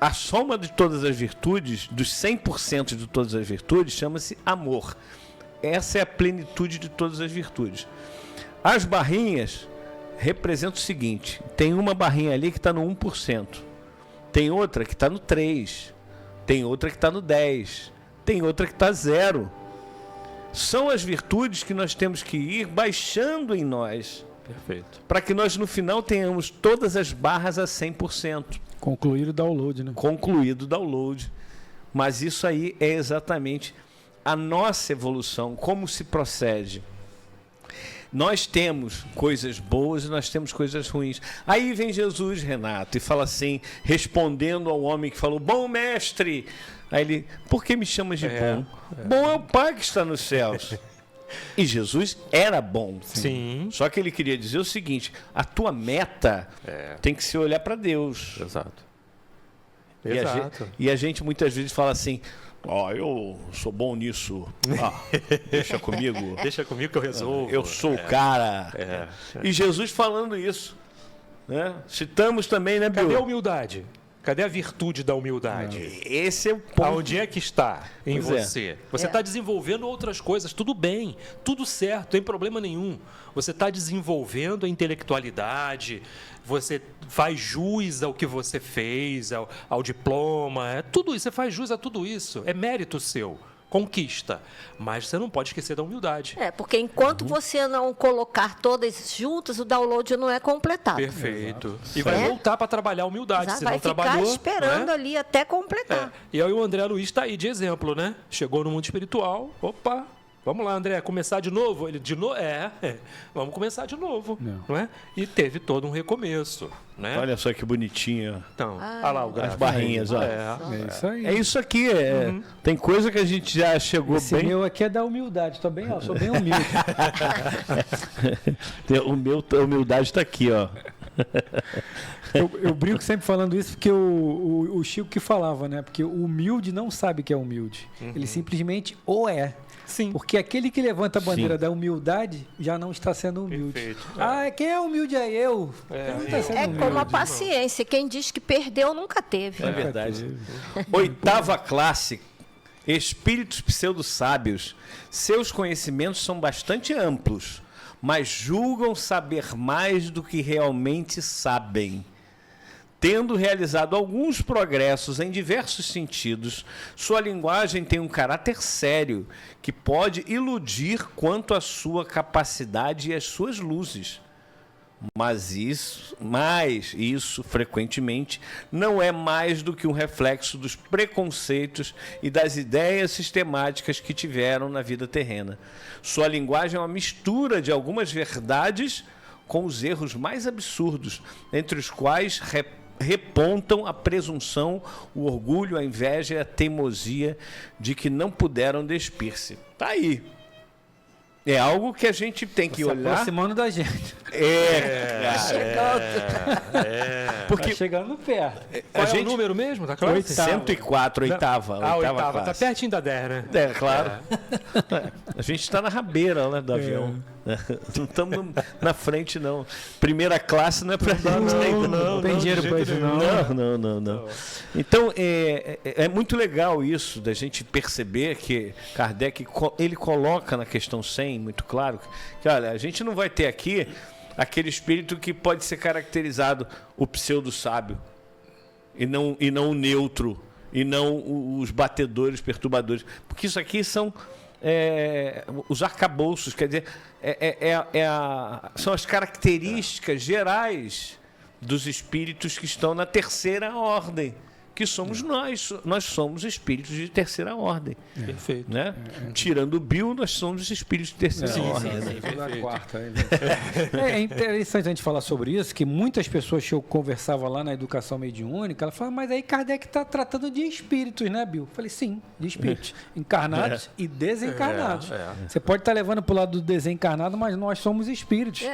a soma de todas as virtudes, dos 100% de todas as virtudes, chama-se amor. Essa é a plenitude de todas as virtudes. As barrinhas representam o seguinte: tem uma barrinha ali que está no 1%, tem outra que está no 3%, tem outra que está no 10%, tem outra que está 0%. São as virtudes que nós temos que ir baixando em nós. Perfeito. Para que nós no final tenhamos todas as barras a 100%. Concluir o download, né? Concluído o download. Mas isso aí é exatamente a nossa evolução, como se procede. Nós temos coisas boas e nós temos coisas ruins. Aí vem Jesus, Renato, e fala assim, respondendo ao homem que falou, bom mestre. Aí ele, por que me chamas de bom? Bom é o Pai que está nos céus. E Jesus era bom. Sim. Só que ele queria dizer o seguinte, a tua meta tem que se olhar para Deus. Exato. E a gente muitas vezes fala assim, eu sou bom nisso. Deixa comigo. Deixa comigo que eu resolvo. Eu sou o cara. E Jesus falando isso. Né? Citamos também, né, Bill? Cadê a humildade? Cadê a virtude da humildade? Esse é o ponto. Aonde é que está em Pois você? Você está desenvolvendo outras coisas, tudo bem, tudo certo, não tem problema nenhum. Você está desenvolvendo a intelectualidade, você faz jus ao que você fez, ao diploma, tudo isso, você faz jus a tudo isso, é mérito seu. Conquista, mas você não pode esquecer da humildade. Porque enquanto você não colocar todas juntas, o download não é completado. Perfeito. Exato. E vai voltar para trabalhar a humildade. Exato. Se vai não ficar trabalhou, esperando ali até completar. E aí o André Luiz está aí de exemplo, né? Chegou no mundo espiritual, opa, Vamos lá, André, começar de novo? Ele, de novo? Vamos começar de novo, não é? E teve todo um recomeço, né? Olha só que bonitinho. Então, olha lá o As gráfico. barrinhas, ó. É isso aí. É isso aqui. Tem coisa que a gente já chegou Esse bem. meu aqui é da humildade. Sou bem humilde. A humildade está aqui, ó. Eu brinco sempre falando isso porque o Chico que falava, né? Porque o humilde não sabe que é humilde. Ele simplesmente o é. Sim. Porque aquele que levanta a bandeira Sim. da humildade já não está sendo humilde. Perfeito. Quem é humilde é eu. Ele não está sendo É humilde. como a paciência. Quem diz que perdeu nunca teve. É verdade. Oitava classe. Espíritos pseudo-sábios. Seus conhecimentos são bastante amplos, mas julgam saber mais do que realmente sabem. Tendo realizado alguns progressos em diversos sentidos, sua linguagem tem um caráter sério que pode iludir quanto à sua capacidade e às suas luzes. Mas isso, frequentemente, não é mais do que um reflexo dos preconceitos e das ideias sistemáticas que tiveram na vida terrena. Sua linguagem é uma mistura de algumas verdades com os erros mais absurdos, entre os quais repontam a presunção, o orgulho, a inveja e a teimosia de que não puderam despir-se. Tá aí. É algo que a gente tem que olhar. Aproximando da gente. Porque Tá chegando perto. Qual é o número mesmo da classe? 104, oitava. Oitava. Tá classe. pertinho da 10, né? É, claro. A gente está na rabeira, né, do avião. Não estamos na frente, não. Primeira classe não é para gente ainda, Não tem dinheiro para isso, não. Não. Então, é muito legal isso, da gente perceber que Kardec, ele coloca na questão 100, muito claro, que olha, a gente não vai ter aqui aquele espírito que pode ser caracterizado o pseudo-sábio, e não o neutro, e não os batedores, perturbadores, porque isso aqui são os arcabouços, quer dizer, são as características gerais dos espíritos que estão na terceira ordem, que somos nós somos espíritos de terceira ordem. Perfeito. Né? Tirando o Bill, nós somos espíritos de terceira ordem. Na quarta. É interessante a gente falar sobre isso, que muitas pessoas que eu conversava lá na educação mediúnica, ela fala, mas aí Kardec está tratando de espíritos, né, Bill? Eu falei, sim, de espíritos. Encarnados e desencarnados. Você pode estar levando para o lado do desencarnado, mas nós somos espíritos.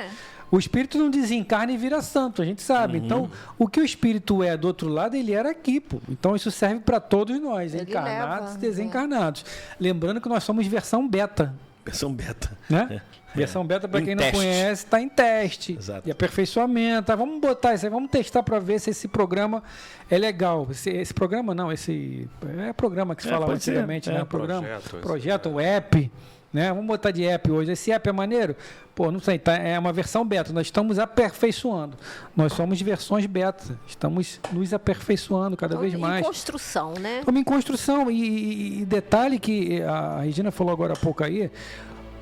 O espírito não desencarna e vira santo, a gente sabe. Então, o que o espírito é do outro lado, ele era aqui, pô. Então, isso serve para todos nós, Ele encarnados leva, e desencarnados. Lembrando que nós somos versão beta. Versão beta. Né? Versão beta, para Em quem não teste. conhece, está em teste. Exato. E aperfeiçoamento. Vamos botar isso aí, vamos testar para ver se esse programa é legal. Esse programa não, esse é programa que se falava pode ser. antigamente, né? Projeto, Projeto, o app. Né? Vamos botar de app hoje. Esse app é maneiro? Pô, não sei, é uma versão beta. Nós estamos aperfeiçoando. Nós somos versões beta. Estamos nos aperfeiçoando cada vez mais. Em construção, né? Estamos em construção. E detalhe que a Regina falou agora há pouco aí,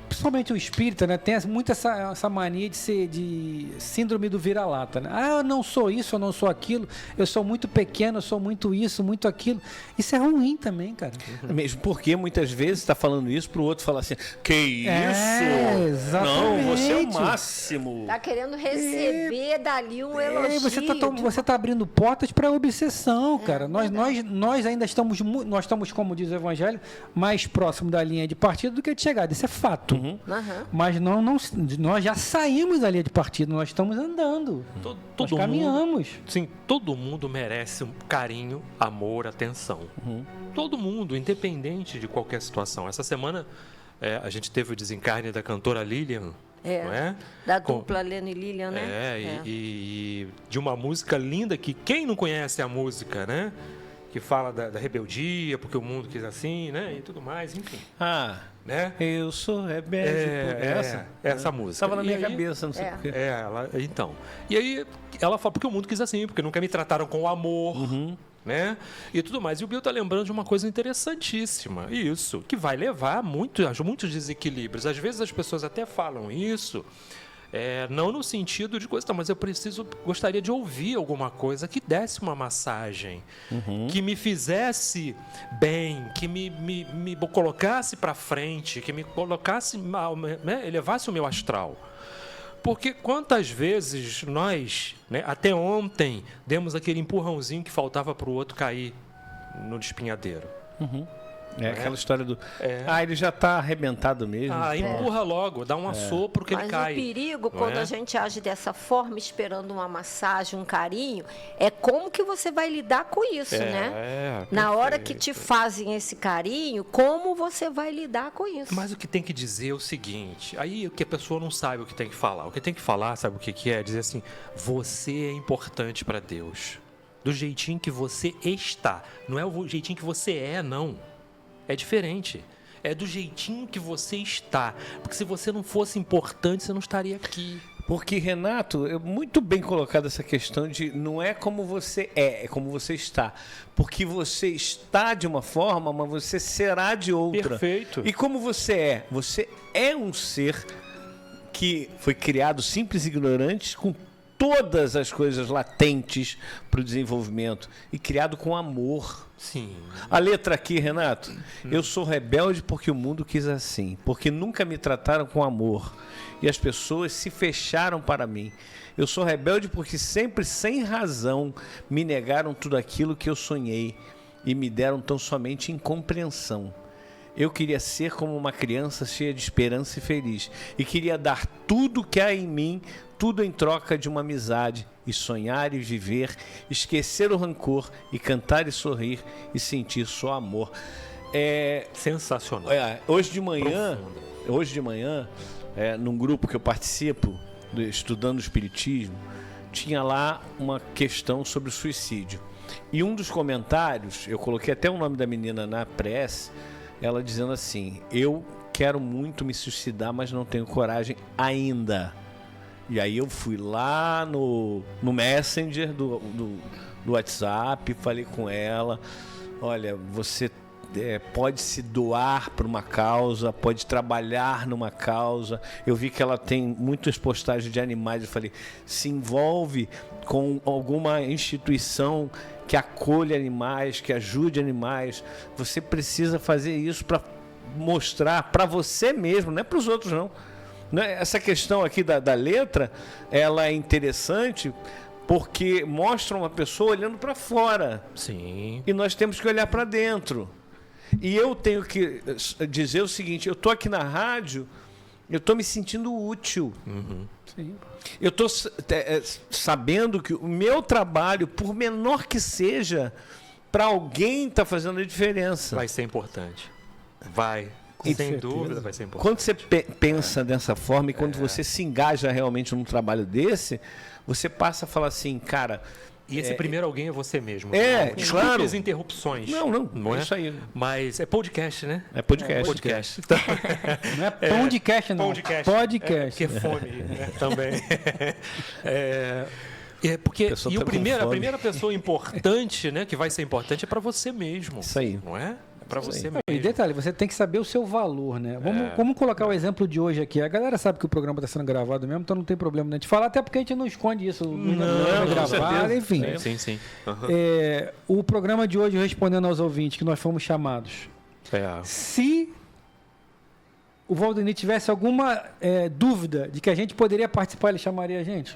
principalmente o espírita, né, tem muito essa mania de ser de síndrome do vira-lata, né? Eu não sou isso, eu não sou aquilo, eu sou muito pequeno, eu sou muito isso, muito aquilo. Isso é ruim também, cara. Mesmo porque muitas vezes está falando isso para o outro falar assim, que isso? Exatamente. Não, você é o máximo. Tá querendo receber dali um elogio. Você tá abrindo portas para obsessão, cara. Nós ainda estamos, nós estamos, como diz o Evangelho, mais próximo da linha de partida do que de chegada. Isso é fato. Mas nós já saímos da linha de partida, nós estamos andando. Nós caminhamos. Sim, todo mundo merece um carinho, amor, atenção. Todo mundo, independente de qualquer situação. Essa semana a gente teve o desencarne da cantora Lilian. Não é? Da dupla Lena e Lilian, né? E de uma música linda que quem não conhece a música, né? Que fala da rebeldia, porque o mundo quis assim, né? E tudo mais, enfim. Né? Eu sou rebelde. Essa música. Estava na minha cabeça, não sei porquê. Então. E aí ela fala, porque o mundo quis assim, porque nunca me trataram com amor, né? E tudo mais. E o Bill tá lembrando de uma coisa interessantíssima. Isso, que vai levar a muitos desequilíbrios. Às vezes as pessoas até falam isso Não no sentido de coisa, mas eu gostaria de ouvir alguma coisa que desse uma massagem, que me fizesse bem, que me colocasse para frente, que me colocasse, né, elevasse o meu astral. Porque quantas vezes nós, né, até ontem, demos aquele empurrãozinho que faltava para o outro cair no despenhadeiro. Aquela história do... ele já está arrebentado mesmo. Empurra logo, dá um assopro que ele cai. Mas o perigo, quando a gente age dessa forma, esperando uma massagem, um carinho, é como que você vai lidar com isso, né? Na hora que te fazem esse carinho, como você vai lidar com isso? Mas o que tem que dizer é o seguinte, aí o que a pessoa não sabe o que tem que falar. O que tem que falar, sabe o que é? Dizer assim, você é importante para Deus. Do jeitinho que você está. Não é o jeitinho que você é, não. É diferente. É do jeitinho que você está. Porque se você não fosse importante, você não estaria aqui. Porque, Renato, é muito bem colocada essa questão de não é como você é como você está. Porque você está de uma forma, mas você será de outra. Perfeito. E como você é um ser que foi criado simples e ignorante, com todas as coisas latentes para o desenvolvimento e criado com amor. Sim. A letra aqui, Renato, eu sou rebelde porque o mundo quis assim, porque nunca me trataram com amor e as pessoas se fecharam para mim. Eu sou rebelde porque sempre, sem razão, me negaram tudo aquilo que eu sonhei e me deram tão somente incompreensão. Eu queria ser como uma criança cheia de esperança e feliz. E queria dar tudo que há em mim, tudo em troca de uma amizade. E sonhar e viver, esquecer o rancor e cantar e sorrir e sentir só amor. Sensacional. Hoje de manhã, num grupo que eu participo, estudando o Espiritismo, tinha lá uma questão sobre o suicídio. E um dos comentários, eu coloquei até o nome da menina na prece, ela dizendo assim, eu quero muito me suicidar, mas não tenho coragem ainda. E aí eu fui lá no Messenger do WhatsApp, falei com ela, olha, você pode se doar para uma causa, pode trabalhar numa causa. Eu vi que ela tem muitas postagens de animais, eu falei, se envolve com alguma instituição que acolhe animais, que ajude animais. Você precisa fazer isso para mostrar para você mesmo, não é para os outros não. Essa questão aqui da letra, ela é interessante porque mostra uma pessoa olhando para fora. Sim. E nós temos que olhar para dentro. E eu tenho que dizer o seguinte, eu estou aqui na rádio, eu estou me sentindo útil. Sim. Eu estou sabendo que o meu trabalho, por menor que seja, para alguém está fazendo a diferença. Vai ser importante. Vai. Sem dúvida vai ser importante. Quando você pensa dessa forma e quando você se engaja realmente num trabalho desse, você passa a falar assim, cara... E esse primeiro alguém é você mesmo. Claro. As interrupções. Não é isso aí. Mas é podcast, né? É podcast. Podcast. Não é podcast, não. Podcast. Que é fome, né? Também. Porque a primeira pessoa importante, né, que vai ser importante é para você mesmo. Isso aí. Não é? Para você mesmo. E detalhe, você tem que saber o seu valor, né? Vamos colocar o exemplo de hoje aqui. A galera sabe que o programa está sendo gravado mesmo, então não tem problema de falar, até porque a gente não esconde isso. Não é gravado, enfim. Sim. O programa de hoje, respondendo aos ouvintes que nós fomos chamados. Se o Valdemir tivesse alguma dúvida de que a gente poderia participar, ele chamaria a gente.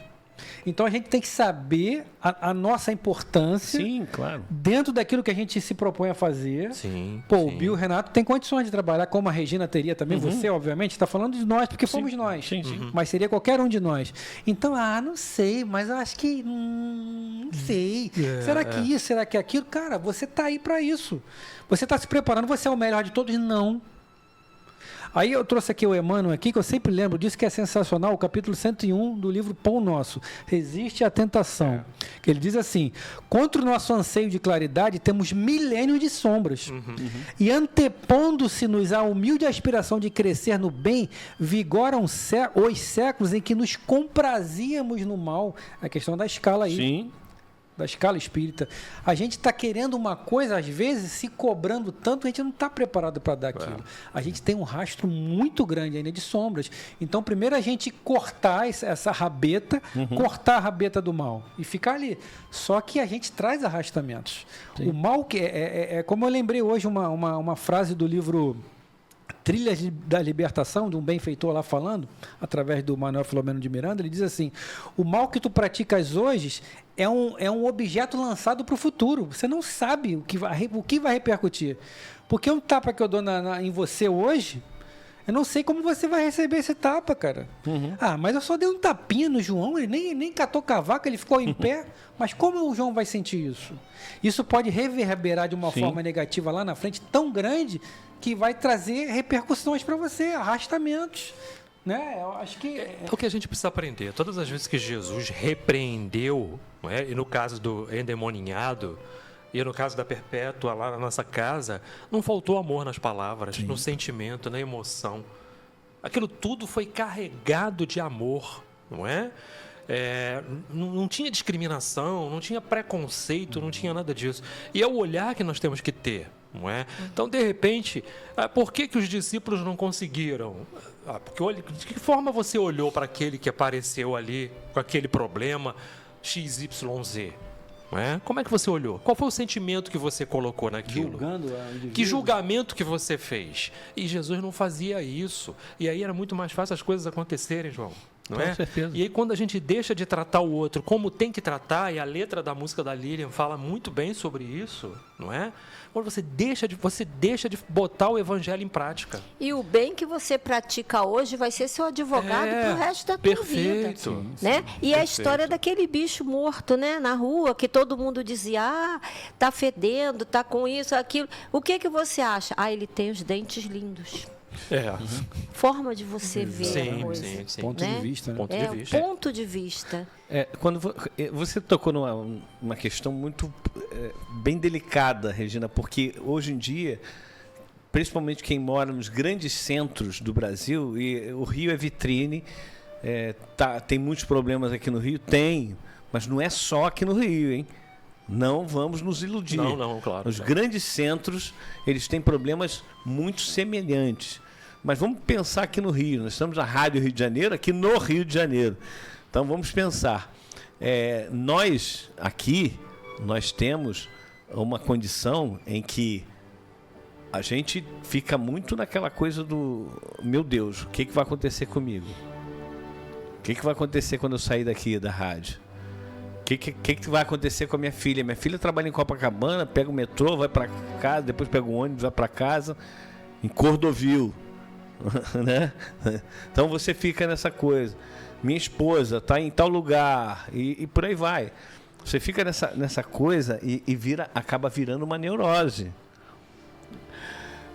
Então a gente tem que saber a nossa importância. Sim, claro. Dentro daquilo que a gente se propõe a fazer. Sim. O Bill, o Renato tem condições de trabalhar, como a Regina teria também. Você, obviamente, está falando de nós, porque fomos nós. Sim. Mas seria qualquer um de nós. Então, não sei, mas eu acho que não sei. Será que isso, será que aquilo? Cara, você está aí para isso. Você está se preparando, você é o melhor de todos? Não. Aí eu trouxe aqui o Emmanuel aqui, que eu sempre lembro disso, que é sensacional, o capítulo 101 do livro Pão Nosso, Resiste à Tentação. Que ele diz assim, contra o nosso anseio de claridade, temos milênios de sombras. E antepondo-se-nos a humilde aspiração de crescer no bem, vigoram os séculos em que nos comprazíamos no mal. A questão da escala aí. Sim. da escala espírita. A gente está querendo uma coisa, às vezes, se cobrando tanto, a gente não está preparado para dar aquilo. A gente tem um rastro muito grande ainda de sombras. Então, primeiro a gente cortar essa rabeta, cortar a rabeta do mal e ficar ali. Só que a gente traz arrastamentos. Sim. O mal, que como eu lembrei hoje uma frase do livro Trilhas da Libertação, de um benfeitor lá falando, através do Manuel Filomeno de Miranda, ele diz assim: o mal que tu praticas hoje é um objeto lançado para o futuro. Você não sabe o que vai repercutir. Porque um tapa que eu dou em você hoje, eu não sei como você vai receber esse tapa, cara. Mas eu só dei um tapinha no João, ele nem catou cavaco, ele ficou em pé. Mas como o João vai sentir isso? Isso pode reverberar de uma forma negativa lá na frente, tão grande, que vai trazer repercussões para você, arrastamentos. Né? Eu acho que é o que a gente precisa aprender. Todas as vezes que Jesus repreendeu, não é? E no caso do endemoninhado, e no caso da Perpétua lá na nossa casa, não faltou amor nas palavras, no sentimento, na emoção. Aquilo tudo foi carregado de amor, não é? Não tinha discriminação, não tinha preconceito, não tinha nada disso. E é o olhar que nós temos que ter, não é? Então, de repente, por que os discípulos não conseguiram? Porque de que forma você olhou para aquele que apareceu ali com aquele problema XYZ? Não é? Como é que você olhou? Qual foi o sentimento que você colocou naquilo? Julgando o indivíduo. Que julgamento que você fez? E Jesus não fazia isso. E aí era muito mais fácil as coisas acontecerem, João. Não é? Com certeza. E aí quando a gente deixa de tratar o outro como tem que tratar, e a letra da música da Lilian fala muito bem sobre isso, não é? Quando você deixa de botar o evangelho em prática. E o bem que você pratica hoje vai ser seu advogado pro resto da tua vida. Né? E a história daquele bicho morto, né, na rua, que todo mundo dizia, tá fedendo, tá com isso, aquilo. O que você acha? Ele tem os dentes lindos. Forma de você ver a coisa. Sim. Ponto de vista. Né? Ponto de vista. Quando você tocou numa questão muito bem delicada, Regina, porque hoje em dia, principalmente quem mora nos grandes centros do Brasil, e o Rio é vitrine, tem muitos problemas aqui no Rio, mas não é só aqui no Rio, hein? Não vamos nos iludir. Não, claro. Os grandes centros, eles têm problemas muito semelhantes. Mas vamos pensar aqui no Rio. Nós estamos na Rádio Rio de Janeiro, aqui no Rio de Janeiro. Então vamos pensar. Nós temos uma condição em que a gente fica muito naquela coisa do meu Deus, o que vai acontecer comigo? O que vai acontecer quando eu sair daqui da rádio? O que vai acontecer com a minha filha? Minha filha trabalha em Copacabana, pega o metrô, vai para casa, depois pega o ônibus, vai para casa, em Cordovil. Né? Então você fica nessa coisa. Minha esposa está em tal lugar e por aí vai. Você fica nessa coisa e acaba virando uma neurose.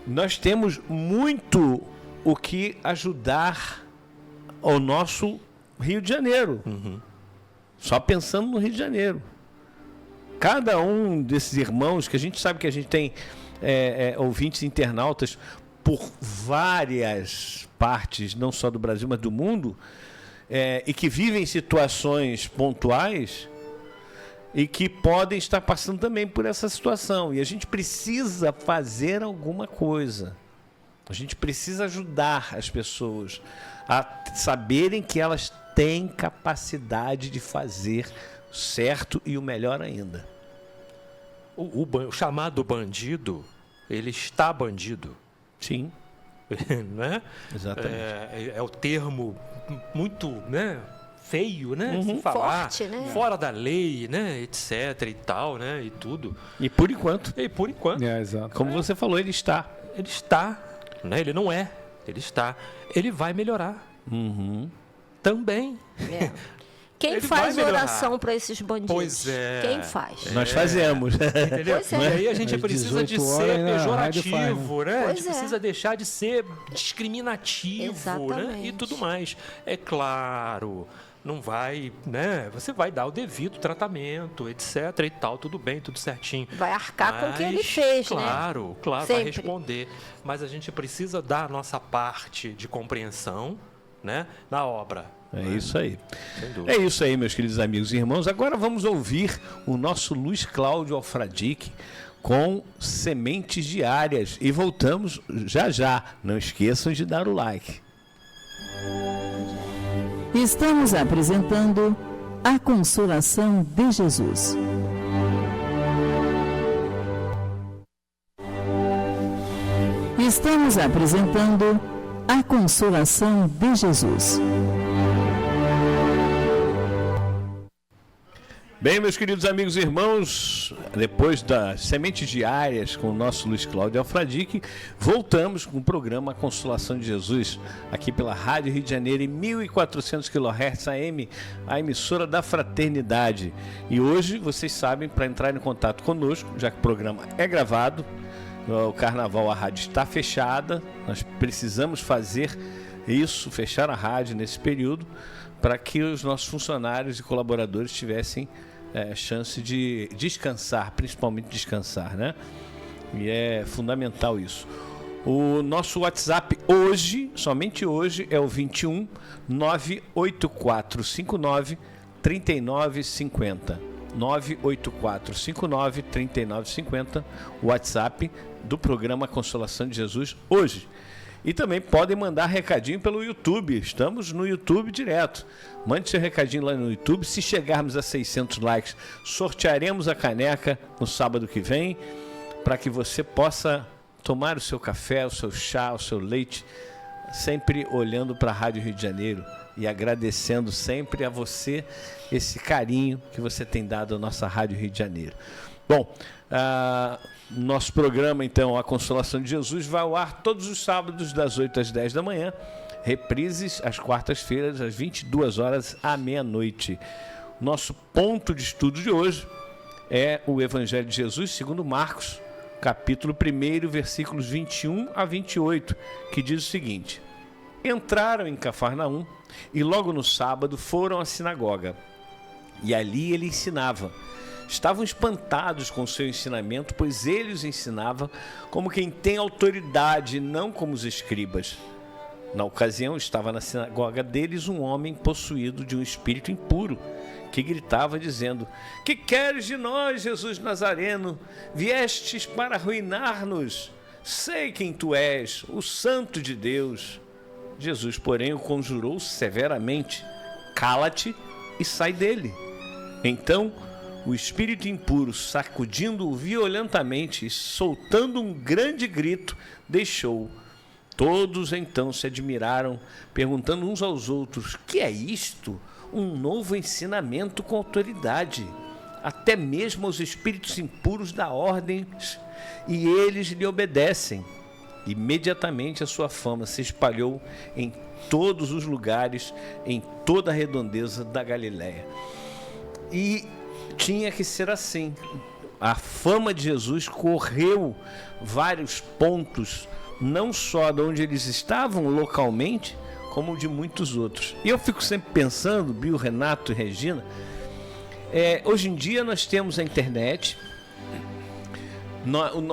Nós temos muito o que ajudar ao nosso Rio de Janeiro. Só pensando no Rio de Janeiro. Cada um desses irmãos, que a gente sabe que a gente tem ouvintes internautas por várias partes, não só do Brasil, mas do mundo, e que vivem situações pontuais e que podem estar passando também por essa situação. E a gente precisa fazer alguma coisa. A gente precisa ajudar as pessoas a saberem que elas têm capacidade de fazer certo e o melhor ainda. O chamado bandido, ele está bandido. Sim. Né? Exatamente. É o termo muito, né, feio, né? Se falar, forte, né? Fora da lei, né? Etc e tal, né? E tudo. E por enquanto. Exato. Como você falou, ele está. Ele está. Né? Ele não é. Ele está. Ele vai melhorar. Também. Quem Ele faz vai melhorar. oração para esses bandidos? Pois é. Quem faz? Nós fazemos. Entendeu? Pois é. E aí a gente Às precisa de 18 horas ser na rádio pejorativo, né? A Pois gente é. precisa deixar de ser discriminativo, né? Exatamente. E tudo mais. É claro, não vai, né? Você vai dar o devido tratamento, etc e tal, tudo bem, tudo certinho. Vai arcar com o que ele Mas, fez, claro, né? vai Sempre. responder. Mas a gente precisa dar a nossa parte de compreensão, né? Na obra. É isso aí. Sem dúvida. É isso aí, meus queridos amigos e irmãos. Agora vamos ouvir o nosso Luiz Cláudio Alfradique com Sementes Diárias. E voltamos já já. Não esqueçam de dar o like. Estamos apresentando a Consolação de Jesus. Estamos apresentando a Consolação de Jesus. Bem, meus queridos amigos e irmãos, depois das Sementes Diárias com o nosso Luiz Cláudio Alfradique, voltamos com o programa Consolação de Jesus, aqui pela Rádio Rio de Janeiro, em 1400 kHz AM, a emissora da Fraternidade. E hoje, vocês sabem, para entrar em contato conosco, já que o programa é gravado, o Carnaval, a rádio está fechada, nós precisamos fazer isso, fechar a rádio nesse período, para que os nossos funcionários e colaboradores tivessem chance de descansar, principalmente descansar, né? E é fundamental isso. O nosso WhatsApp hoje, somente hoje, é o 21 98459 3950. 98459 3950, o WhatsApp do programa Consolação de Jesus hoje. E também podem mandar recadinho pelo YouTube. Estamos no YouTube direto. Mande seu recadinho lá no YouTube. Se chegarmos a 600 likes, sortearemos a caneca no sábado que vem, para que você possa tomar o seu café, o seu chá, o seu leite, sempre olhando para a Rádio Rio de Janeiro e agradecendo sempre a você esse carinho que você tem dado à nossa Rádio Rio de Janeiro. Bom, nosso programa, então, A Consolação de Jesus, vai ao ar todos os sábados, das 8 às 10 da manhã. Reprises às quartas-feiras, às 22 horas à meia-noite. Nosso ponto de estudo de hoje é o Evangelho de Jesus, segundo Marcos, capítulo 1, versículos 21 a 28, que diz o seguinte: entraram em Cafarnaum e logo no sábado foram à sinagoga. E ali ele ensinava. Estavam espantados com o seu ensinamento, pois ele os ensinava como quem tem autoridade, não como os escribas. Na ocasião, estava na sinagoga deles um homem possuído de um espírito impuro, que gritava dizendo: que queres de nós, Jesus Nazareno? Viestes para arruinar-nos? Sei quem tu és, o Santo de Deus. Jesus, porém, o conjurou severamente: cala-te e sai dele. Então, o espírito impuro, sacudindo-o violentamente e soltando um grande grito, deixou-o. Todos então se admiraram, perguntando uns aos outros: que é isto? Um novo ensinamento com autoridade. Até mesmo os espíritos impuros dá ordens e eles lhe obedecem. Imediatamente a sua fama se espalhou em todos os lugares, em toda a redondeza da Galiléia. E tinha que ser assim. A fama de Jesus correu vários pontos, não só de onde eles estavam localmente, como de muitos outros. E eu fico sempre pensando, Bio, Renato e Regina, hoje em dia nós temos a internet,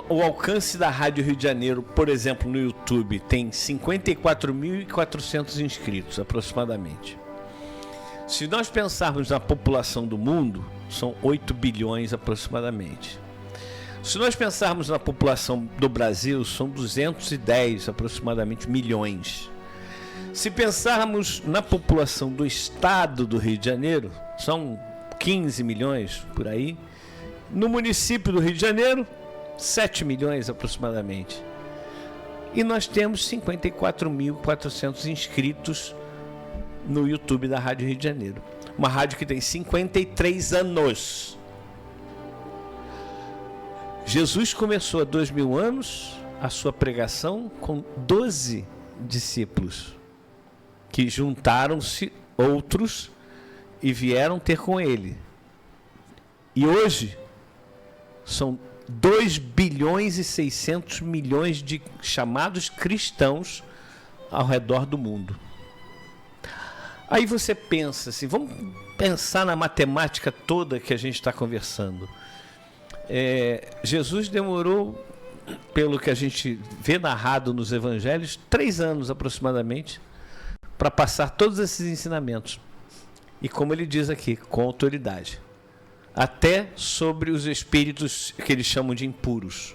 o alcance da Rádio Rio de Janeiro, por exemplo, no YouTube, tem 54.400 inscritos aproximadamente. Se nós pensarmos na população do mundo, são 8 bilhões aproximadamente. Se nós pensarmos na população do Brasil, são 210 aproximadamente milhões. Se pensarmos na população do estado do Rio de Janeiro, são 15 milhões por aí. No município do Rio de Janeiro, 7 milhões aproximadamente. E nós temos 54.400 inscritos no YouTube da Rádio Rio de Janeiro. Uma rádio que tem 53 anos. Jesus começou há 2000 anos a sua pregação com 12 discípulos, que juntaram-se outros e vieram ter com ele. E hoje são 2 bilhões e 600 milhões de chamados cristãos ao redor do mundo. Aí você pensa assim, vamos pensar na matemática toda que a gente está conversando. Jesus demorou, pelo que a gente vê narrado nos evangelhos, 3 anos aproximadamente, para passar todos esses ensinamentos. E como ele diz aqui, com autoridade. Até sobre os espíritos que eles chamam de impuros.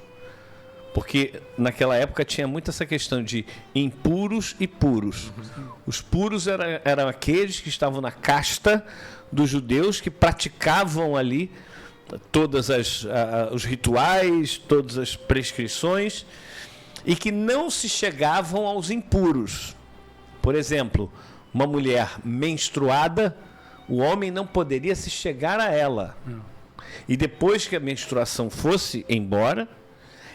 Porque naquela época tinha muito essa questão de impuros e puros. Os puros eram aqueles que estavam na casta dos judeus, que praticavam ali todos os rituais, todas as prescrições, e que não se chegavam aos impuros. Por exemplo, uma mulher menstruada, o homem não poderia se chegar a ela. E depois que a menstruação fosse embora,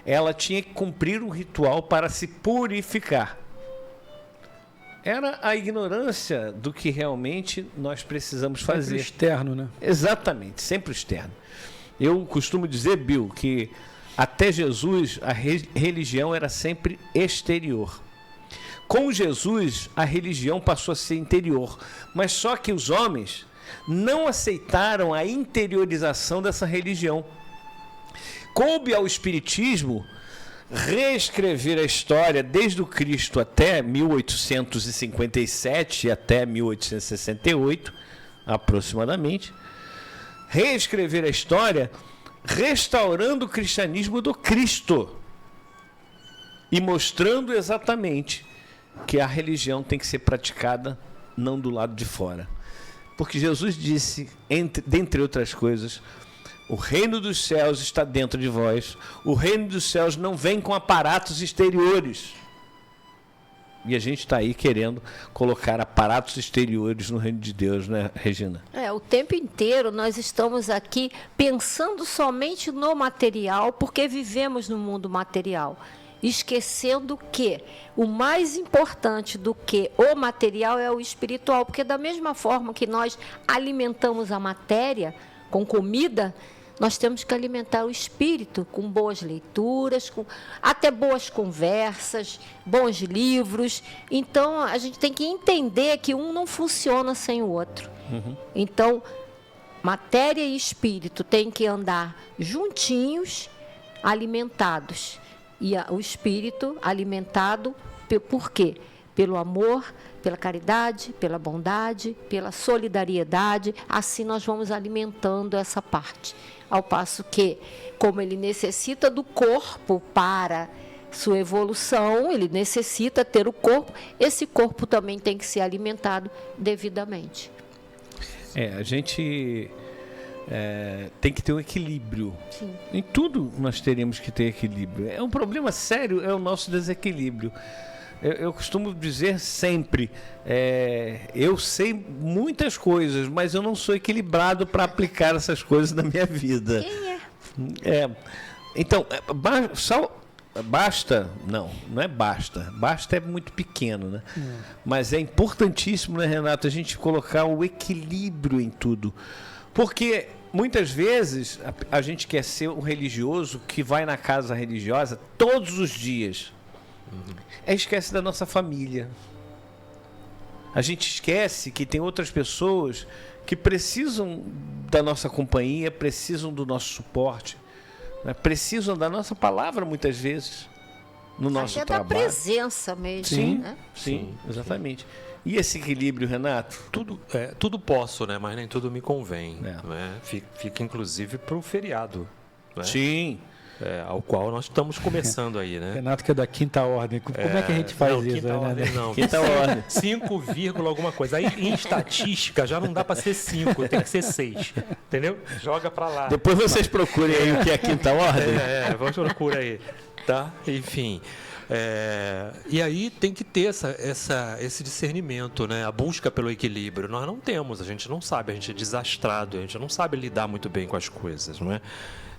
ela tinha que cumprir um ritual para se purificar. Era a ignorância do que realmente nós precisamos fazer. Sempre externo, né? Exatamente, sempre externo. Eu costumo dizer, Bill, que até Jesus a religião era sempre exterior. Com Jesus, a religião passou a ser interior, mas só que os homens não aceitaram a interiorização dessa religião. Coube ao Espiritismo reescrever a história desde o Cristo até 1857 até 1868, aproximadamente, reescrever a história restaurando o cristianismo do Cristo e mostrando exatamente que a religião tem que ser praticada não do lado de fora. Porque Jesus disse, dentre outras coisas, o reino dos céus está dentro de vós. O reino dos céus não vem com aparatos exteriores. E a gente está aí querendo colocar aparatos exteriores no reino de Deus, né, Regina? O tempo inteiro nós estamos aqui pensando somente no material, porque vivemos no mundo material. Esquecendo que o mais importante do que o material é o espiritual. Porque da mesma forma que nós alimentamos a matéria com comida, nós temos que alimentar o espírito com boas leituras, com até boas conversas, bons livros. Então, a gente tem que entender que um não funciona sem o outro. Então, matéria e espírito têm que andar juntinhos, alimentados. E o espírito alimentado por quê? Pelo amor, pela caridade, pela bondade, pela solidariedade. Assim nós vamos alimentando essa parte. Ao passo que, como ele necessita do corpo para sua evolução, ele necessita ter o corpo, esse corpo também tem que ser alimentado devidamente. A gente tem que ter um equilíbrio. Sim. Em tudo nós teremos que ter equilíbrio. Um problema sério é o nosso desequilíbrio. Eu costumo dizer sempre, eu sei muitas coisas, mas eu não sou equilibrado para aplicar essas coisas na minha vida. Quem é? Então, basta, não é basta. Basta é muito pequeno, né? Mas é importantíssimo, né, Renato, a gente colocar o equilíbrio em tudo. Porque muitas vezes a gente quer ser um religioso que vai na casa religiosa todos os dias. Esquece da nossa família. A gente esquece que tem outras pessoas que precisam da nossa companhia, precisam do nosso suporte, né? Precisam da nossa palavra muitas vezes no nosso trabalho. Da presença mesmo. Sim, né? sim, exatamente. E esse equilíbrio, Renato? Tudo posso, né? Mas nem tudo me convém. É. Né? Fica inclusive para o feriado. Né? Sim. Ao qual nós estamos começando aí, né? Renato, que é da quinta ordem. Como é que a gente faz isso? Quinta ordem, não. Quinta ordem. 5, alguma coisa. Aí em estatística já não dá para ser 5, tem que ser 6. Entendeu? Joga para lá. Depois vocês procurem aí o que é a quinta ordem. Vamos procurar aí. Tá? Enfim. E aí tem que ter esse discernimento, né? A busca pelo equilíbrio. Nós não temos, a gente não sabe, a gente é desastrado, a gente não sabe lidar muito bem com as coisas, não é?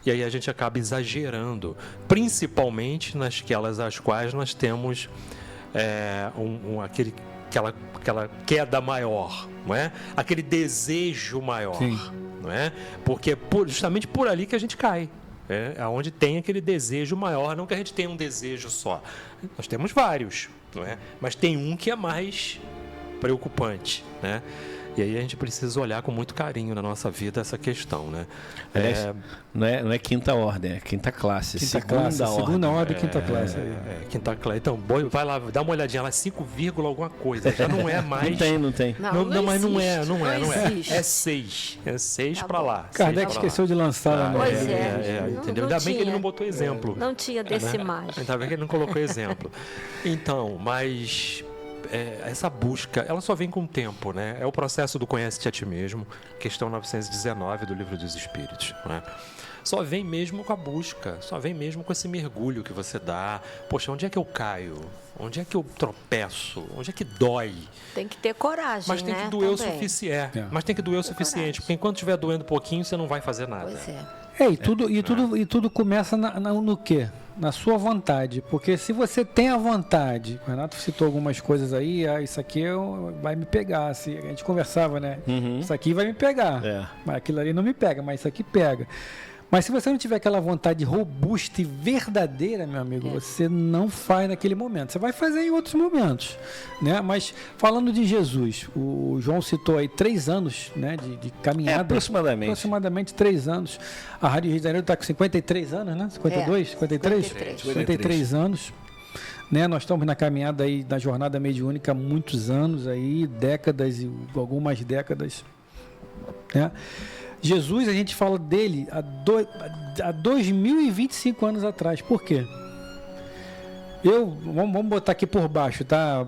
E aí a gente acaba exagerando, principalmente nasquelas as quais nós temos aquela queda maior, não é? Aquele desejo maior, Sim. não é? Porque é justamente por ali que a gente cai. Onde tem aquele desejo maior, não que a gente tenha um desejo só. Nós temos vários, não é? Mas tem um que é mais preocupante, né? E aí a gente precisa olhar com muito carinho na nossa vida essa questão, né? Aliás, não é quinta ordem, é quinta classe. Segunda ordem, quinta classe. Quinta classe. Então, vai lá, dá uma olhadinha lá, 5, alguma coisa. Já não é mais. Não tem. Não, mas não é. existe. É 6. É 6 para lá. Kardec esqueceu de lançar. Pois entendeu? Ainda bem que ele não botou exemplo. Não tinha decimagem. Ainda bem que ele não colocou exemplo. Então, mas essa busca, ela só vem com o tempo, né? É o processo do conhece-te a ti mesmo, questão 919 do Livro dos Espíritos, né? Só vem mesmo com a busca, só vem mesmo com esse mergulho que você dá. Poxa, onde é que eu caio? Onde é que eu tropeço? Onde é que dói? Tem que ter coragem, mas tem que doer o suficiente. Mas tem que doer o suficiente, porque enquanto estiver doendo um pouquinho, você não vai fazer nada. Pois é. E tudo começa no quê? Na sua vontade. Porque se você tem a vontade, o Renato citou algumas coisas aí, isso aqui vai me pegar. A gente conversava, né? Isso aqui vai me pegar. Mas aquilo ali não me pega, mas isso aqui pega. Mas se você não tiver aquela vontade robusta e verdadeira, meu amigo, você não faz naquele momento. Você vai fazer em outros momentos, né? Mas falando de Jesus, o João citou aí 3 anos, né, de caminhada. Aproximadamente 3 anos. A Rádio Rio de Janeiro está com 53 anos, né? 52? 53? 53 anos. Né? Nós estamos na caminhada aí, na jornada mediúnica há muitos anos aí, décadas e algumas décadas, né? Jesus, a gente fala dele há 2025 anos atrás. Por quê? Vamos botar aqui por baixo, tá?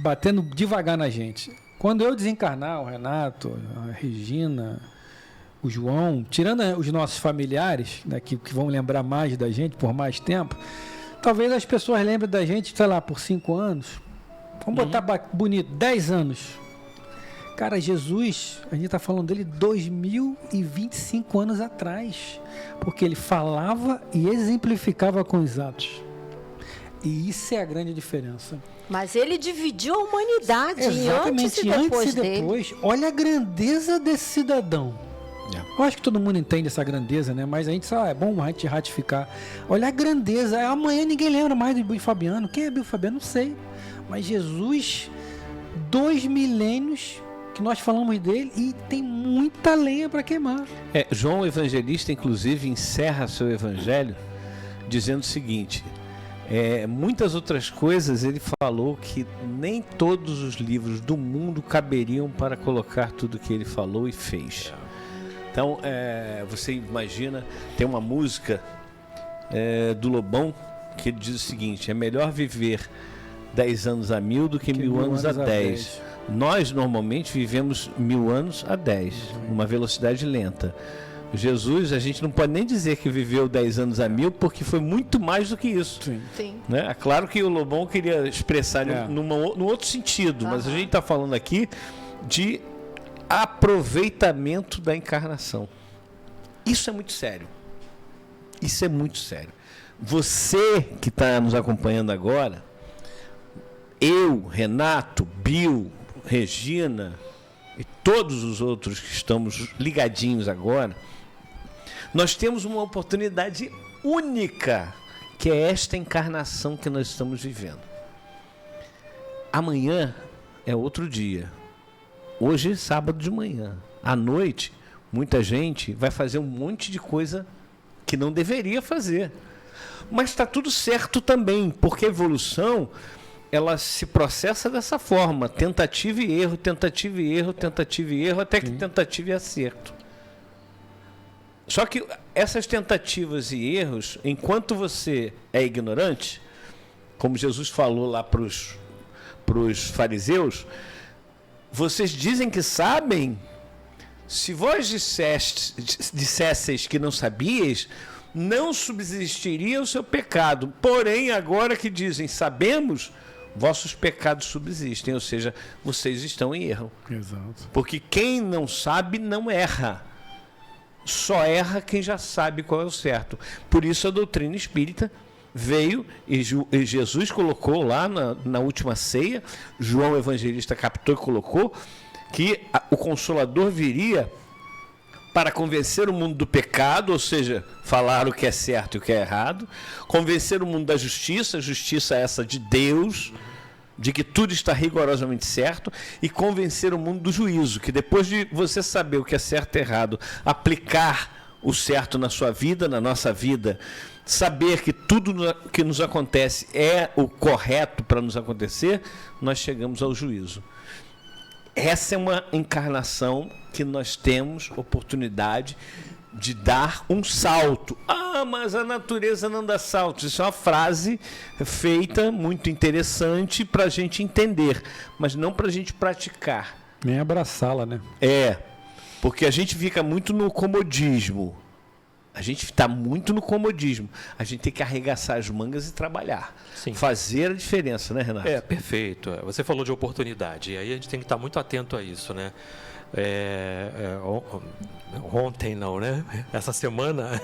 Batendo devagar na gente. Quando eu desencarnar, o Renato, a Regina, o João, tirando os nossos familiares, né, que vão lembrar mais da gente por mais tempo, talvez as pessoas lembrem da gente, sei lá, por 5 anos. Vamos botar bonito, 10 anos. Cara, Jesus, a gente está falando dele 2025 anos atrás, porque ele falava e exemplificava com os atos. E isso é a grande diferença. Mas ele dividiu a humanidade antes e depois dele. Olha a grandeza desse cidadão. Eu acho que todo mundo entende essa grandeza, né? Mas a gente sabe, é bom a gente ratificar. Olha a grandeza. Amanhã ninguém lembra mais do Bill Fabiano. Quem é Bill Fabiano? Não sei. Mas Jesus, 2 milênios que nós falamos dele e tem muita lenha para queimar. João Evangelista, inclusive, encerra seu evangelho dizendo o seguinte: muitas outras coisas ele falou que nem todos os livros do mundo caberiam para colocar tudo que ele falou e fez. Então, você imagina, tem uma música do Lobão que ele diz o seguinte: é melhor viver 10 anos a 1000 do que 1000 anos a 10. Nós normalmente vivemos 1000 anos a 10, numa velocidade lenta. Jesus, a gente não pode nem dizer que viveu 10 anos a 1000, porque foi muito mais do que isso. Sim. Né? É claro que o Lobão queria expressar num outro sentido, mas a gente está falando aqui de aproveitamento da encarnação. Isso é muito sério. Isso é muito sério. Você que está nos acompanhando agora, eu, Renato, Bill, Regina e todos os outros que estamos ligadinhos agora, nós temos uma oportunidade única, que é esta encarnação que nós estamos vivendo. Amanhã é outro dia. Hoje é sábado de manhã. À noite, muita gente vai fazer um monte de coisa que não deveria fazer. Mas está tudo certo também, porque a evolução, ela se processa dessa forma: tentativa e erro, tentativa e erro, tentativa e erro, até que tentativa e acerto. Só que essas tentativas e erros, enquanto você é ignorante, como Jesus falou lá para os fariseus, vocês dizem que sabem. Se vós dissesseis que não sabíeis, não subsistiria o seu pecado. Porém, agora que dizem sabemos, vossos pecados subsistem, ou seja, vocês estão em erro. Exato. Porque quem não sabe não erra. Só erra quem já sabe qual é o certo. Por isso a doutrina espírita veio e Jesus colocou lá na última ceia, João Evangelista captou e colocou que o Consolador viria para convencer o mundo do pecado, ou seja, falar o que é certo e o que é errado, convencer o mundo da justiça, justiça essa de Deus, de que tudo está rigorosamente certo e convencer o mundo do juízo, que depois de você saber o que é certo e errado, aplicar o certo na sua vida, na nossa vida, saber que tudo que nos acontece é o correto para nos acontecer, nós chegamos ao juízo. Essa é uma encarnação que nós temos oportunidade de dar um salto. Ah, mas a natureza não dá saltos. Isso é uma frase feita, muito interessante para a gente entender, mas não para a gente praticar. Nem abraçá-la, né? Porque a gente fica muito no comodismo. A gente está muito no comodismo. A gente tem que arregaçar as mangas e trabalhar. Sim. Fazer a diferença, né, Renato? Perfeito. Você falou de oportunidade, e aí a gente tem que estar muito atento a isso, né? Ontem não, né? Essa semana,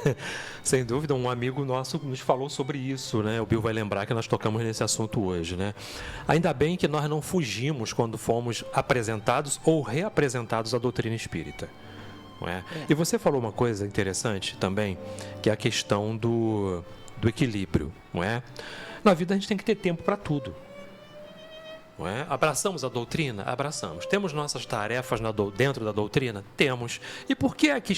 sem dúvida, um amigo nosso nos falou sobre isso, né? O Bill vai lembrar que nós tocamos nesse assunto hoje, né? Ainda bem que nós não fugimos quando fomos apresentados ou reapresentados à doutrina espírita. Não é? E você falou uma coisa interessante também, que é a questão do equilíbrio, não é? Na vida a gente tem que ter tempo para tudo. Não é? Abraçamos a doutrina? Abraçamos. Temos nossas tarefas dentro da doutrina? Temos. E por que é que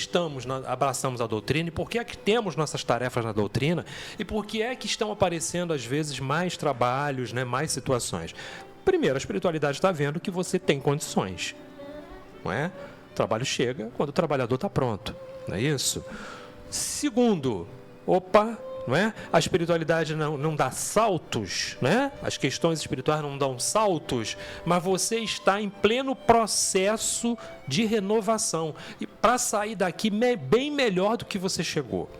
abraçamos a doutrina? E por que é que temos nossas tarefas na doutrina? E por que é que estão aparecendo, às vezes, mais trabalhos, né? Mais situações? Primeiro, a espiritualidade está vendo que você tem condições. Não é? O trabalho chega quando o trabalhador está pronto. Não é isso? Segundo, não é? A espiritualidade não dá saltos, né? As questões espirituais não dão saltos, mas você está em pleno processo de renovação e para sair daqui bem melhor do que você chegou.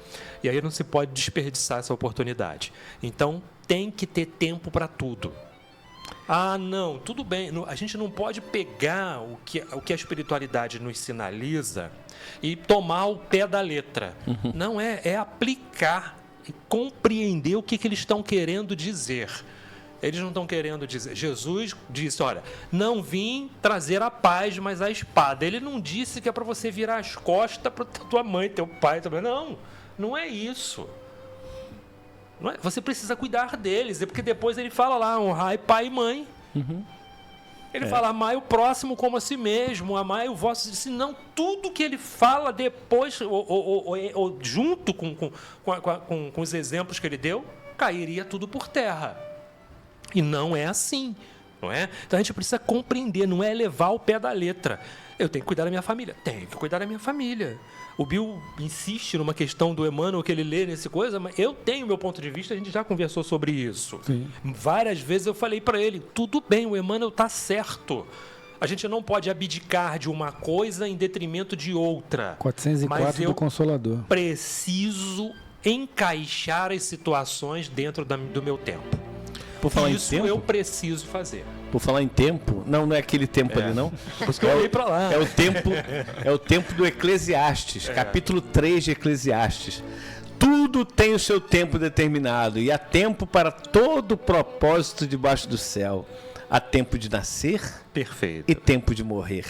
E aí não se pode desperdiçar essa oportunidade. Então tem que ter tempo para tudo. Ah, não, tudo bem. A gente não pode pegar o que a espiritualidade nos sinaliza e tomar o pé da letra. Uhum. Não é aplicar e compreender o que eles estão querendo dizer. Eles não estão querendo dizer. Jesus disse, olha, não vim trazer a paz, mas a espada. Ele não disse que é para você virar as costas para tua mãe, teu pai, também. Não é isso. Não é? Você precisa cuidar deles, porque depois ele fala lá, honrai pai e mãe. Uhum. Ele fala, amai o próximo como a si mesmo, amai o vosso... Senão, tudo que ele fala depois, ou junto com os exemplos que ele deu, cairia tudo por terra. E não é assim, não é? Então, a gente precisa compreender, não é levar o pé da letra. Eu tenho que cuidar da minha família. Tenho que cuidar da minha família. O Bill insiste numa questão do Emmanuel que ele lê nesse coisa, mas eu tenho meu ponto de vista, a gente já conversou sobre isso. Sim. Várias vezes eu falei para ele, tudo bem, o Emmanuel está certo. A gente não pode abdicar de uma coisa em detrimento de outra. 404 do Consolador. Preciso encaixar as situações dentro do meu tempo. Por falar isso em tempo, eu preciso fazer. Por falar em tempo, não é aquele tempo ali, não. Por isso que eu olhei para lá. É o tempo do Eclesiastes, capítulo 3 de Eclesiastes. Tudo tem o seu tempo determinado e há tempo para todo propósito debaixo do céu. Há tempo de nascer. Perfeito. E tempo de morrer.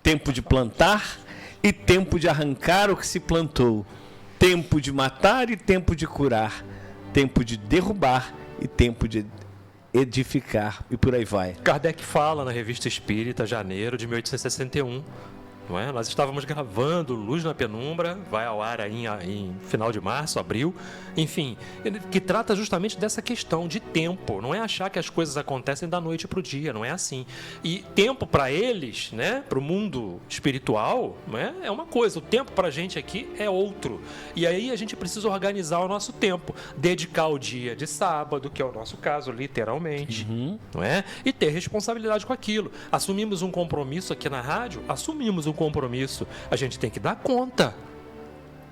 Tempo de plantar e tempo de arrancar o que se plantou. Tempo de matar e tempo de curar. Tempo de derrubar e tempo de edificar, e por aí vai. Kardec fala na Revista Espírita, janeiro de 1861, não é? Nós estávamos gravando Luz na Penumbra, vai ao ar aí em final de março, abril, enfim, que trata justamente dessa questão de tempo. Não é achar que as coisas acontecem da noite para o dia, não é assim. E tempo para eles, né, para o mundo espiritual, né, é uma coisa, o tempo para a gente aqui é outro. E aí a gente precisa organizar o nosso tempo, dedicar o dia de sábado, que é o nosso caso, literalmente, não é? E ter responsabilidade com aquilo. Assumimos um compromisso aqui na rádio, assumimos um compromisso, a gente tem que dar conta,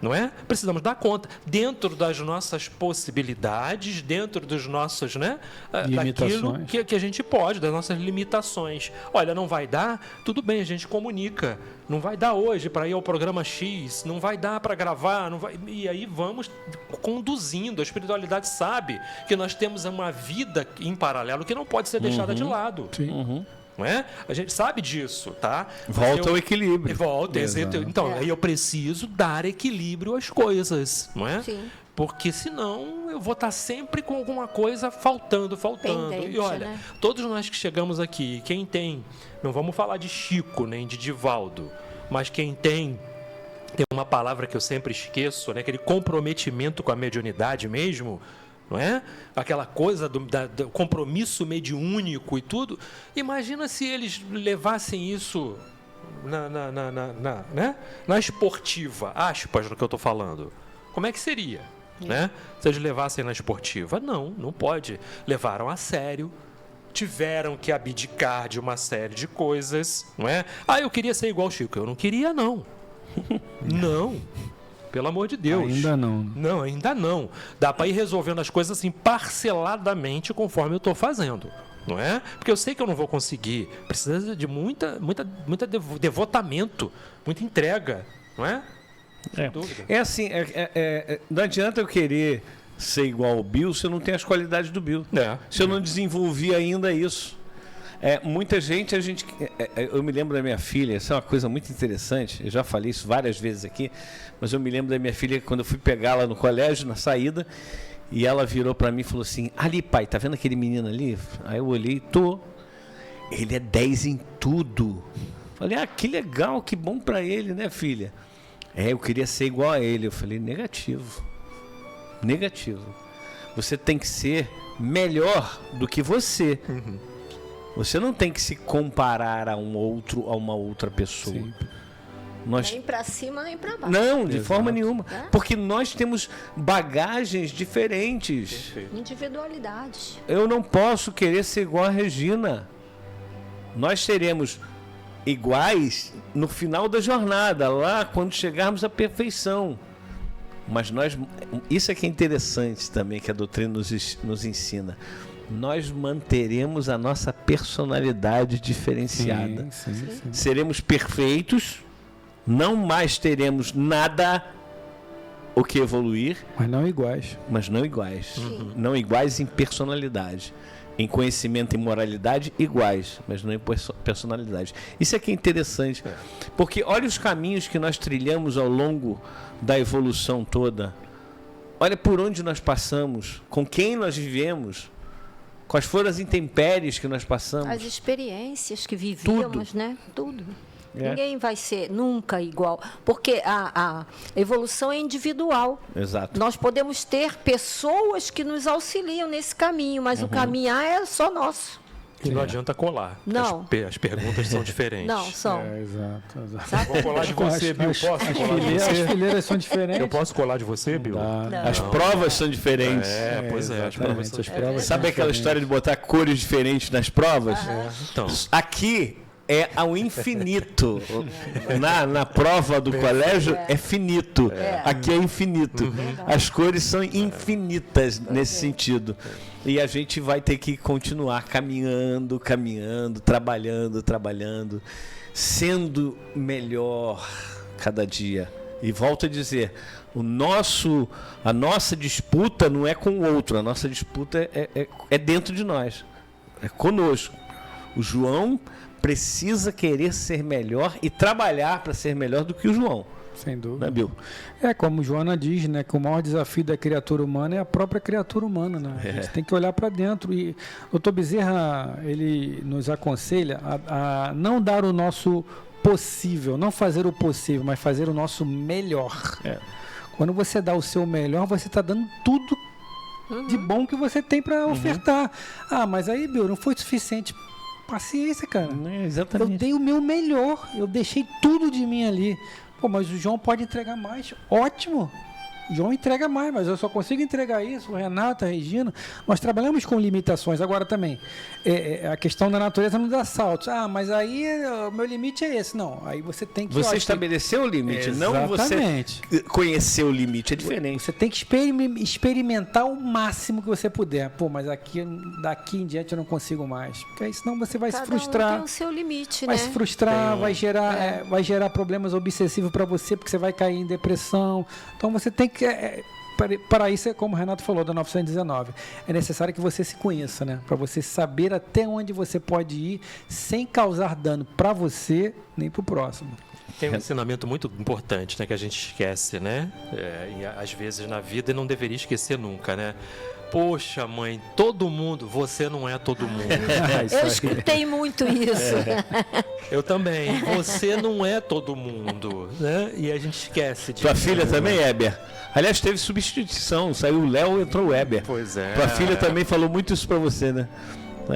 não é? Precisamos dar conta dentro das nossas possibilidades, dentro dos nossos, né, daquilo que a gente pode, das nossas limitações. Olha, não vai dar, tudo bem, a gente comunica. Não vai dar hoje para ir ao programa X, não vai dar para gravar, não vai... E aí vamos conduzindo. A espiritualidade sabe que nós temos uma vida em paralelo que não pode ser deixada de lado. Sim. Não é? A gente sabe disso, tá? Volta ao equilíbrio. Volta, então, aí eu preciso dar equilíbrio às coisas, não é? Sim. Porque senão eu vou estar sempre com alguma coisa faltando. Pendente, E olha, né? todos nós que chegamos aqui, quem tem, não vamos falar de Chico nem de Divaldo, mas quem tem uma palavra que eu sempre esqueço, né? Aquele comprometimento com a mediunidade mesmo, não é? Aquela coisa do compromisso mediúnico e tudo. Imagina se eles levassem isso na esportiva, aspas, no que eu estou falando. Como é que seria? Né? Se eles levassem na esportiva? Não pode. Levaram a sério, tiveram que abdicar de uma série de coisas, não é? Eu queria ser igual o Chico. Eu não queria, não. Não. Pelo amor de Deus. Ainda não. Não, ainda não. Dá para ir resolvendo as coisas assim parceladamente conforme eu estou fazendo. Não é? Porque eu sei que eu não vou conseguir. Precisa de muita devotamento, muita entrega, não é? Sem dúvida. É assim, não adianta eu querer ser igual ao Bill se eu não tenho as qualidades do Bill. Se eu não desenvolvi ainda isso. Muita gente, eu me lembro da minha filha, isso é uma coisa muito interessante, eu já falei isso várias vezes aqui, mas eu me lembro da minha filha quando eu fui pegá-la no colégio, na saída, e ela virou para mim e falou assim: ali, pai, tá vendo aquele menino ali? Aí eu olhei, ele é 10 em tudo. Falei, que legal, que bom para ele, né, filha? Eu queria ser igual a ele. Eu falei, negativo. Você tem que ser melhor do que você. Você não tem que se comparar a uma outra pessoa. Sim. Nem para cima, nem para baixo. Não, de forma nenhuma. Porque nós temos bagagens diferentes. Individualidade. Eu não posso querer ser igual a Regina. Nós seremos iguais no final da jornada, lá quando chegarmos à perfeição. Mas isso é que é interessante também, que a doutrina nos ensina. Nós manteremos a nossa personalidade diferenciada. Sim. Seremos perfeitos, não mais teremos nada o que evoluir. Mas não iguais. Não iguais em personalidade. Em conhecimento e moralidade, iguais, mas não em personalidade. Isso é que é interessante. Porque olha os caminhos que nós trilhamos ao longo da evolução toda. Olha por onde nós passamos, com quem nós vivemos, quais foram as intempéries que nós passamos. As experiências que vivíamos, né? Tudo. Ninguém vai ser nunca igual, porque a evolução é individual. Exato. Nós podemos ter pessoas que nos auxiliam nesse caminho, mas o caminhar é só nosso. E não adianta colar. Não. As perguntas são diferentes. Não, são. Exato. Vou colar de você, Bill. Posso colar de você? As fileiras são diferentes. Eu posso colar de você, Bill? As provas são diferentes. Pois é. As provas são diferentes. Sabe aquela história de botar cores diferentes nas provas? Então. Aqui é ao infinito. Na prova do colégio é finito. Aqui é infinito. As cores são infinitas nesse sentido. E a gente vai ter que continuar caminhando, trabalhando, sendo melhor cada dia. E volto a dizer, a nossa disputa não é com o outro, a nossa disputa é dentro de nós, é conosco. O João precisa querer ser melhor e trabalhar para ser melhor do que o João. Sem dúvida. Né, Bill? Como Joana diz, né, que o maior desafio da criatura humana é a própria criatura humana, né? A gente tem que olhar para dentro. E o Dr. Bezerra, ele nos aconselha a não dar o nosso possível, não fazer o possível, mas fazer o nosso melhor. Quando você dá o seu melhor, você está dando tudo de bom que você tem para ofertar. Mas aí, Bill, não foi suficiente. Paciência, cara. Exatamente. Eu dei o meu melhor, eu deixei tudo de mim ali. Mas o João pode entregar mais. Ótimo. O João entrega mais, mas eu só consigo entregar isso. O Renato, a Regina, nós trabalhamos com limitações. Agora também, a questão da natureza não dá saltos. Mas aí o meu limite é esse. Não, aí você tem que... Você estabeleceu o limite, não você conhecer o limite. É diferente. Você tem que experimentar o máximo que você puder. Mas daqui em diante eu não consigo mais. Porque aí senão você vai se frustrar. Tem o seu limite, vai se frustrar, vai gerar problemas obsessivos para você, porque você vai cair em depressão. Então você tem que... Para isso, como o Renato falou, da 919, é necessário que você se conheça, né? Para você saber até onde você pode ir sem causar dano para você nem para o próximo. Tem um ensinamento muito importante, né, que a gente esquece, né? E às vezes na vida, e não deveria esquecer nunca, né? Poxa, mãe, todo mundo, você não é todo mundo. Eu escutei muito isso. Eu também. Você não é todo mundo, né? E a gente esquece. Tua filha também, Heber? Aliás, teve substituição. Saiu o Léo, entrou o Heber. Pois é. Tua filha também falou muito isso pra você, né?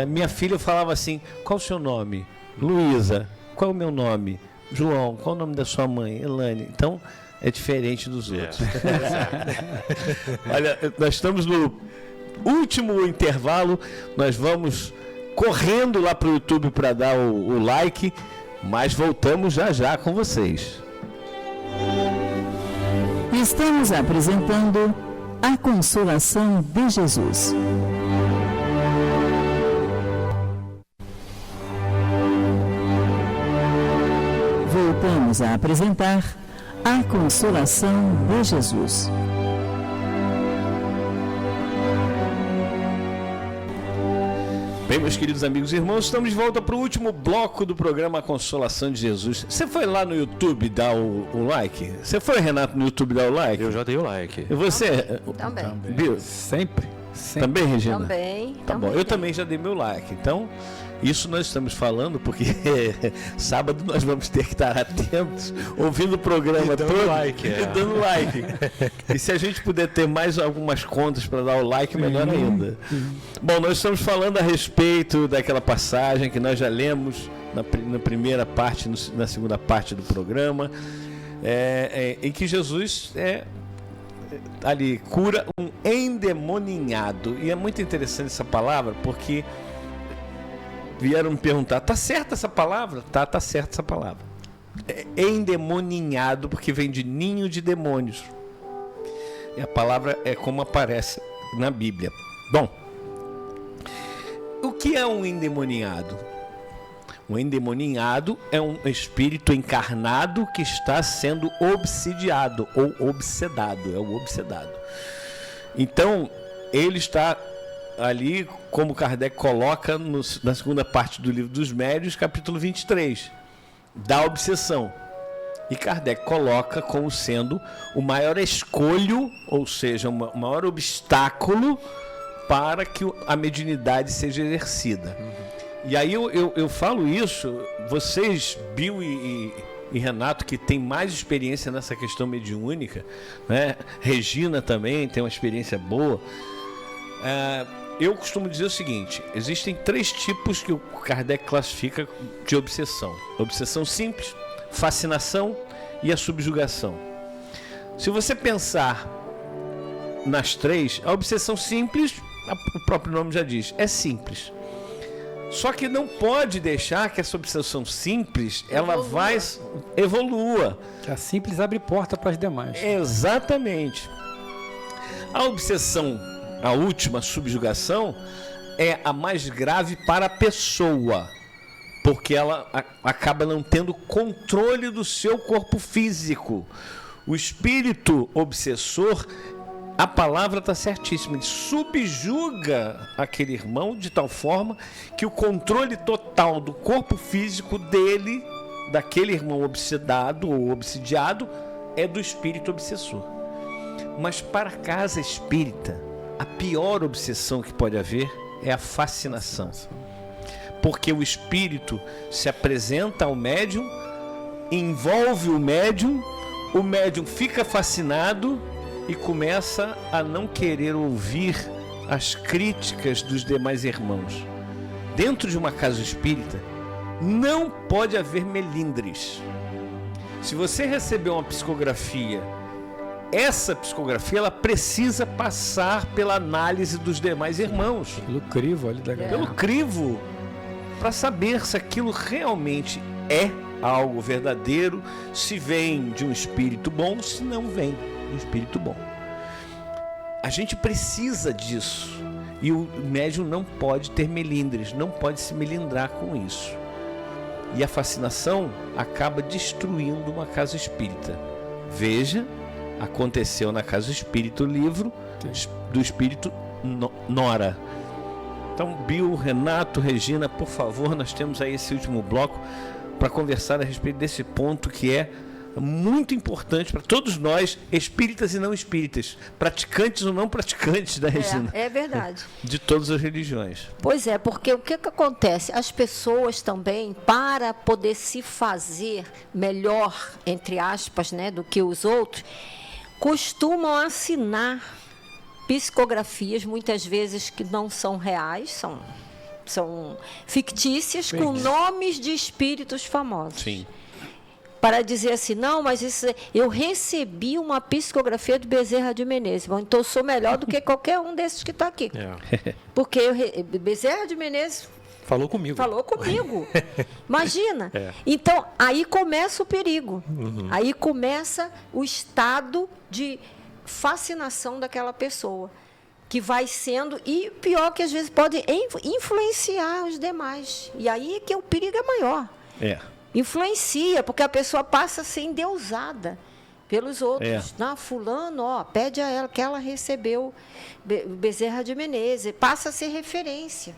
Minha filha falava assim, qual o seu nome? Luísa. Qual é o meu nome? João. Qual o nome da sua mãe? Elane. Então, é diferente dos outros. Olha, nós estamos no último intervalo. Nós vamos correndo lá pro YouTube para dar o like, mas voltamos já com vocês. Estamos apresentando a Consolação de Jesus. Voltamos a apresentar a Consolação de Jesus. Bem, meus queridos amigos e irmãos, estamos de volta para o último bloco do programa Consolação de Jesus. Você foi lá no YouTube dar o like? Você foi, Renato, no YouTube dar o like? Eu já dei o like. E você? Também. Bill? Sempre. Também, Regina? Também. Tá bom, eu também já dei meu like. Então, isso nós estamos falando porque sábado nós vamos ter que estar atentos, ouvindo o programa todo like, e dando like. E se a gente puder ter mais algumas contas para dar o like, melhor ainda. Bom, nós estamos falando a respeito daquela passagem que nós já lemos na primeira parte, na segunda parte do programa, em que Jesus ali cura um endemoninhado. E é muito interessante essa palavra, porque vieram me perguntar, tá certa essa palavra? Tá certa essa palavra. Endemoninhado, porque vem de ninho de demônios. E a palavra é como aparece na Bíblia. Bom, o que é um endemoninhado? Um endemoninhado é um espírito encarnado que está sendo obsidiado ou obsedado, é o obsedado. Então, ele está ali, como Kardec coloca na segunda parte do Livro dos Médiuns, capítulo 23, da obsessão. E Kardec coloca como sendo o maior escolho, ou seja, o maior obstáculo para que a mediunidade seja exercida. E aí eu falo isso, vocês, Bill e Renato, que tem mais experiência nessa questão mediúnica, né? Regina também tem uma experiência boa. Eu costumo dizer o seguinte: existem 3 tipos que o Kardec classifica de obsessão. Obsessão simples, fascinação e a subjugação. Se você pensar nas 3, a obsessão simples, o próprio nome já diz, é simples. Só que não pode deixar que essa obsessão simples evolua. A simples abre porta para as demais. Exatamente. A obsessão, a última subjugação, é a mais grave para a pessoa, porque ela acaba não tendo controle do seu corpo físico. O espírito obsessor, a palavra está certíssima, ele subjuga aquele irmão de tal forma que o controle total do corpo físico dele, daquele irmão obsedado ou obsidiado, é do espírito obsessor. Mas para a casa espírita, a pior obsessão que pode haver é a fascinação. Porque o espírito se apresenta ao médium, envolve o médium fica fascinado e começa a não querer ouvir as críticas dos demais irmãos. Dentro de uma casa espírita, não pode haver melindres. Se você receber uma psicografia, essa psicografia ela precisa passar pela análise dos demais irmãos. Pelo crivo ali da galera. Pelo crivo, para saber se aquilo realmente é algo verdadeiro, se vem de um espírito bom, se não vem de um espírito bom. A gente precisa disso. E o médium não pode ter melindres, não pode se melindrar com isso. E a fascinação acaba destruindo uma casa espírita. Veja, aconteceu na Casa Espírita o livro do Espírito Nora. Então, Bill, Renato, Regina, por favor, nós temos aí esse último bloco para conversar a respeito desse ponto que é muito importante para todos nós, espíritas e não espíritas, praticantes ou não praticantes, da Regina? É verdade. De todas as religiões. Pois é, porque o que acontece? As pessoas também, para poder se fazer melhor, entre aspas, né, do que os outros, costumam assinar psicografias, muitas vezes que não são reais, são fictícias, com nomes de espíritos famosos. Sim. Para dizer assim, não, mas eu recebi uma psicografia de Bezerra de Menezes, bom, então eu sou melhor do que qualquer um desses que está aqui. Porque Bezerra de Menezes falou comigo. Imagina. Então, aí começa o perigo. Aí começa o estado de fascinação daquela pessoa, que vai sendo, e pior que às vezes pode influenciar os demais. E aí é que o perigo é maior. Influencia, porque a pessoa passa a ser endeusada pelos outros. Não, fulano, pede a ela que ela recebeu Bezerra de Menezes, passa a ser referência.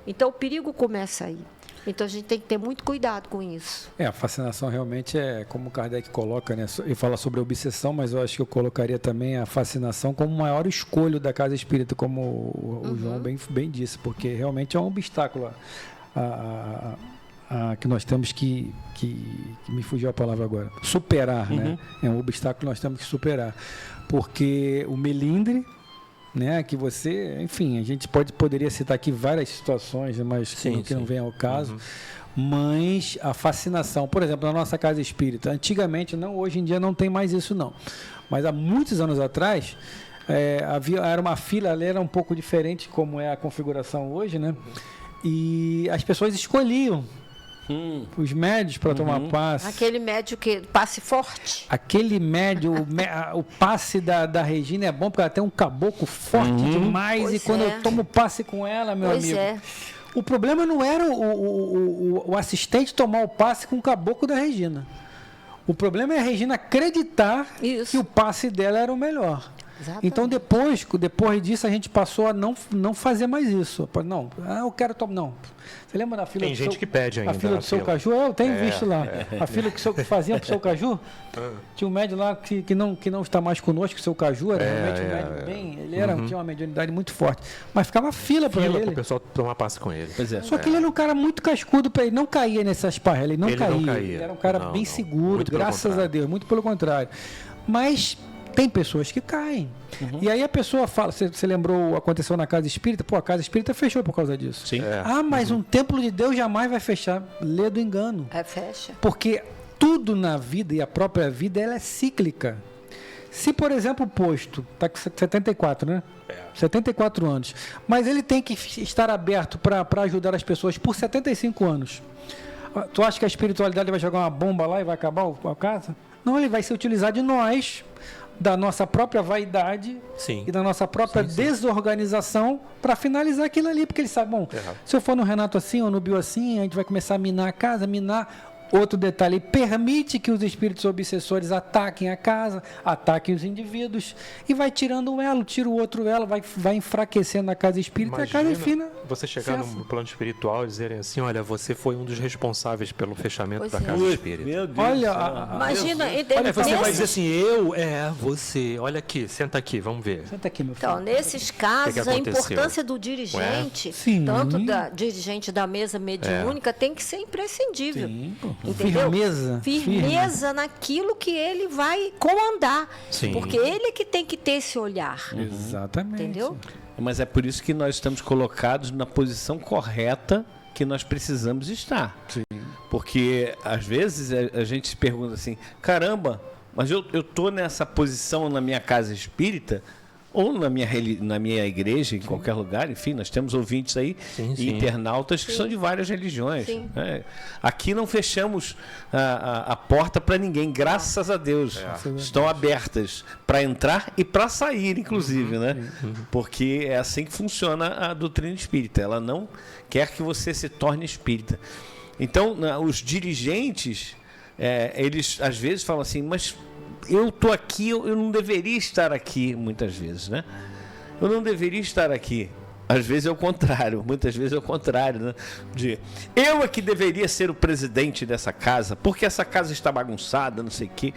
Então o perigo começa aí. Então a gente tem que ter muito cuidado com isso. A fascinação realmente é, como o Kardec coloca, né? Ele fala sobre a obsessão, mas eu acho que eu colocaria também a fascinação como o maior escolho da casa espírita, como o João bem disse, porque realmente é um obstáculo que nós temos que me fugiu a palavra agora, superar, né? É um obstáculo que nós temos que superar, porque o melindre, né, que você, enfim, a gente poderia citar aqui várias situações, mas que não vem ao caso, mas a fascinação, por exemplo, na nossa casa espírita, antigamente, hoje em dia não tem mais isso não, mas há muitos anos atrás, era uma fila, ali era um pouco diferente como é a configuração hoje, né? E as pessoas escolhiam os médios para tomar passe. Aquele médio que passe forte. Aquele médio, o passe da Regina é bom porque ela tem um caboclo forte demais. Pois e quando eu tomo passe com ela, meu amigo. O problema não era o assistente tomar o passe com o caboclo da Regina. O problema é a Regina acreditar que o passe dela era o melhor. Exatamente. Então, depois disso, a gente passou a não fazer mais isso. Não, eu quero tomar. Não. Você lembra da fila Tem gente que pede ainda. A fila do seu caju? Eu tenho visto lá. A fila que fazia para o seu caju? Tinha um médium lá que não está mais conosco, o seu caju era realmente um médium bem. Ele tinha uma mediunidade muito forte. Mas ficava fila para ele. Para o pessoal tomar passe com ele. Só que ele era um cara muito cascudo, ele não caía nessas parras, ele não caía. Ele era um cara bem seguro, graças a Deus, muito pelo contrário. Mas tem pessoas que caem. E aí a pessoa fala, você lembrou, aconteceu na casa espírita, a casa espírita fechou por causa disso. Sim. Mas um templo de Deus jamais vai fechar. Lê do engano. Fecha. Porque tudo na vida e a própria vida, ela é cíclica. Se, por exemplo, o posto está com 74, né? 74 anos. Mas ele tem que estar aberto para ajudar as pessoas por 75 anos. Tu acha que a espiritualidade vai jogar uma bomba lá e vai acabar a casa? Não, ele vai se utilizar de nós, da nossa própria vaidade e da nossa própria desorganização para finalizar aquilo ali, porque ele sabe, se eu for no Renato assim ou no Bio assim, a gente vai começar a minar a casa, Outro detalhe, permite que os espíritos obsessores ataquem a casa, ataquem os indivíduos e vai tirando um elo, tira o outro elo, vai enfraquecendo a casa espírita. Imagina a casa fina. Você chegar no plano espiritual e dizerem assim, olha, você foi um dos responsáveis pelo fechamento da casa espírita. Meu Deus. Olha, imagina, olha, você vai dizer assim, você, olha aqui, senta aqui, vamos ver. Senta aqui, meu filho. Então, nesses casos, a importância do dirigente, tanto da dirigente da mesa mediúnica, tem que ser imprescindível. Sim. Entendeu? Firmeza naquilo que ele vai comandar. Sim. Porque ele é que tem que ter esse olhar. Exatamente. Entendeu? Mas é por isso que nós estamos colocados na posição correta que nós precisamos estar. Sim. Porque, às vezes, a gente se pergunta assim, caramba, mas eu estou nessa posição na minha casa espírita ou na minha igreja, em qualquer lugar, enfim, nós temos ouvintes aí e internautas que são de várias religiões. Né? Aqui não fechamos a porta para ninguém, graças a Deus. Estão abertas para entrar e para sair, inclusive, né? Porque é assim que funciona a doutrina espírita. Ela não quer que você se torne espírita. Então, os dirigentes, eles às vezes falam assim, mas eu estou aqui, eu não deveria estar aqui, muitas vezes, né? Eu não deveria estar aqui. Às vezes é o contrário, muitas vezes é o contrário, né? Eu é que deveria ser o presidente dessa casa, porque essa casa está bagunçada, não sei o quê.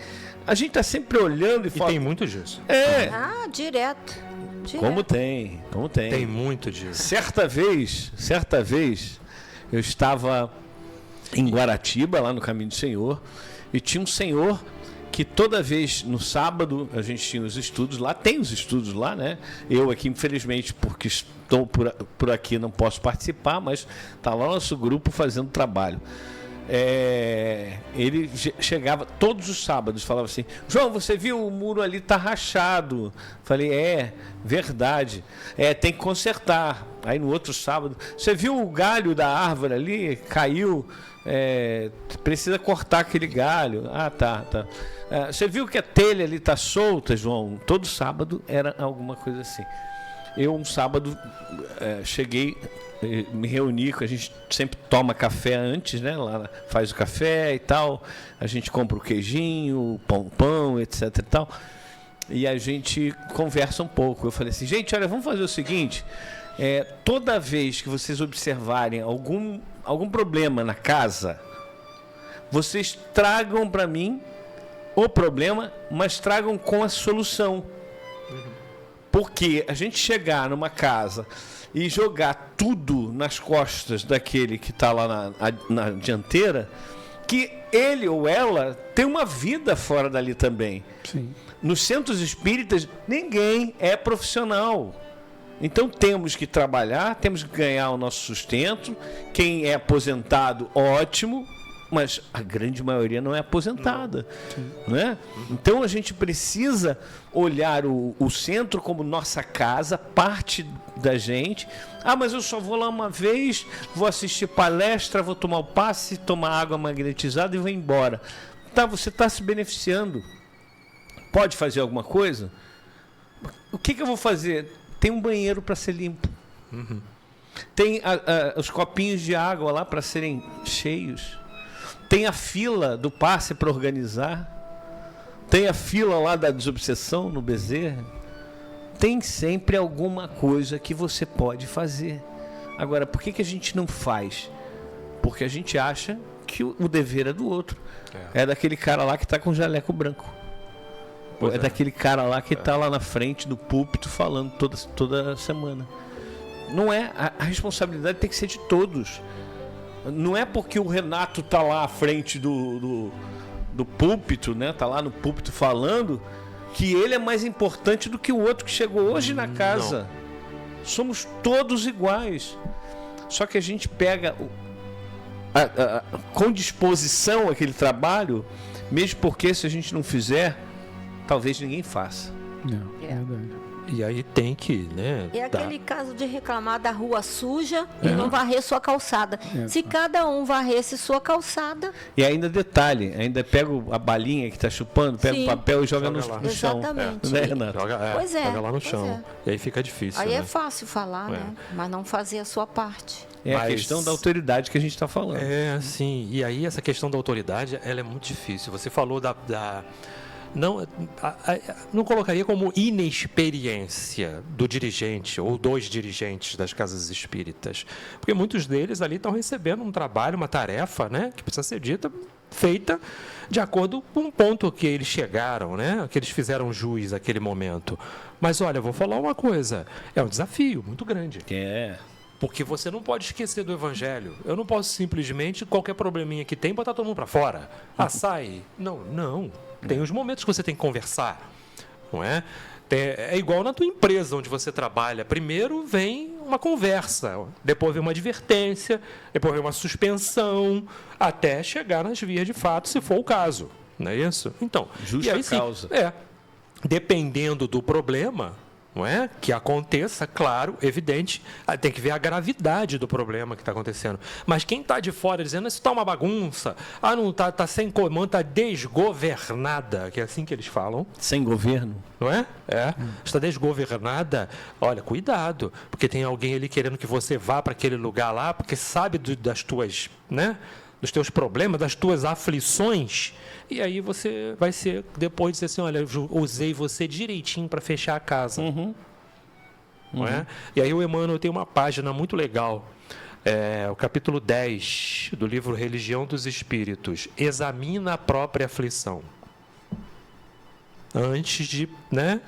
A gente está sempre olhando e E fala... tem muito disso. Ah, direto. Como tem. Tem muito disso. Certa vez, eu estava em Guaratiba, lá no Caminho do Senhor, e tinha um senhor que toda vez no sábado a gente tinha os estudos lá, tem os estudos lá, né? Eu aqui, infelizmente, porque estou por aqui, não posso participar, mas está lá o nosso grupo fazendo trabalho. Ele chegava todos os sábados, falava assim: João, você viu o muro ali tá rachado? Falei, verdade, tem que consertar. Aí no outro sábado, você viu o galho da árvore ali? Caiu, precisa cortar aquele galho. Tá. Você viu que a telha ali tá solta, João? Todo sábado era alguma coisa assim. Eu um sábado cheguei, me reuni, a gente sempre toma café antes, né? Lá faz o café e tal, a gente compra o queijinho, o pão, etc e tal, e a gente conversa um pouco. Eu falei assim, gente, olha, vamos fazer o seguinte, toda vez que vocês observarem algum problema na casa, vocês tragam para mim o problema, mas tragam com a solução. Porque a gente chegar numa casa e jogar tudo nas costas daquele que está lá na dianteira, que ele ou ela tem uma vida fora dali também. Sim. Nos centros espíritas, ninguém é profissional. Então temos que trabalhar, temos que ganhar o nosso sustento. Quem é aposentado, ótimo, mas a grande maioria não é aposentada, né? Então a gente precisa olhar o centro como nossa casa, parte da gente. Mas eu só vou lá uma vez, vou assistir palestra, vou tomar o passe, tomar água magnetizada e vou embora. Tá, você está se beneficiando. Pode fazer alguma coisa? O que eu vou fazer? Tem um banheiro para ser limpo. Tem os copinhos de água lá para serem cheios. Tem a fila do passe para organizar. Tem a fila lá da desobsessão no Bezerra. Tem sempre alguma coisa que você pode fazer. Agora, por que a gente não faz? Porque a gente acha que o dever é do outro. É daquele cara lá que está com jaleco branco. É daquele cara lá que está lá na frente do púlpito falando toda semana. Não é. A responsabilidade tem que ser de todos. Não é porque o Renato tá lá à frente do púlpito, né? Tá lá no púlpito falando, que ele é mais importante do que o outro que chegou hoje na casa. Não. Somos todos iguais. Só que a gente pega com disposição aquele trabalho, mesmo porque se a gente não fizer, talvez ninguém faça. Não, é verdade. E aí tem que, né? É aquele caso de reclamar da rua suja e não varrer sua calçada. Se cada um varresse sua calçada... E ainda detalhe, ainda pega a balinha que está chupando, pega o papel e joga no chão. Exatamente. Né, Renato? Joga lá no chão. E aí fica difícil. Aí é fácil falar, né? Mas não fazer a sua parte. A questão da autoridade que a gente está falando. Sim. E aí essa questão da autoridade, ela é muito difícil. Você falou não colocaria como inexperiência do dirigente ou dos dirigentes das casas espíritas, porque muitos deles ali estão recebendo um trabalho, uma tarefa, né, que precisa ser feita de acordo com o ponto que eles chegaram, né, que eles fizeram jus àquele momento. Mas olha, eu vou falar uma coisa, é um desafio muito grande. Porque você não pode esquecer do Evangelho. Eu não posso simplesmente, qualquer probleminha que tem, botar todo mundo para fora. Sai. Não. Tem os momentos que você tem que conversar, não é? É igual na tua empresa onde você trabalha. Primeiro vem uma conversa, depois vem uma advertência, depois vem uma suspensão, até chegar nas vias de fato, se for o caso. Não é isso? Então, justa causa. Dependendo do problema, não é? Que aconteça, claro, evidente, tem que ver a gravidade do problema que está acontecendo. Mas quem está de fora dizendo isso está uma bagunça, não está sem comando, está desgovernada, que é assim que eles falam. Sem governo. Não é? Está desgovernada. Olha, cuidado, porque tem alguém ali querendo que você vá para aquele lugar lá, porque sabe das tuas, né? Dos teus problemas, das tuas aflições, e aí você vai ser, depois dizer assim, olha, eu usei você direitinho para fechar a casa. não é? E aí o Emmanuel tem uma página muito legal, o capítulo 10 do livro Religião dos Espíritos, examina a própria aflição. Antes de,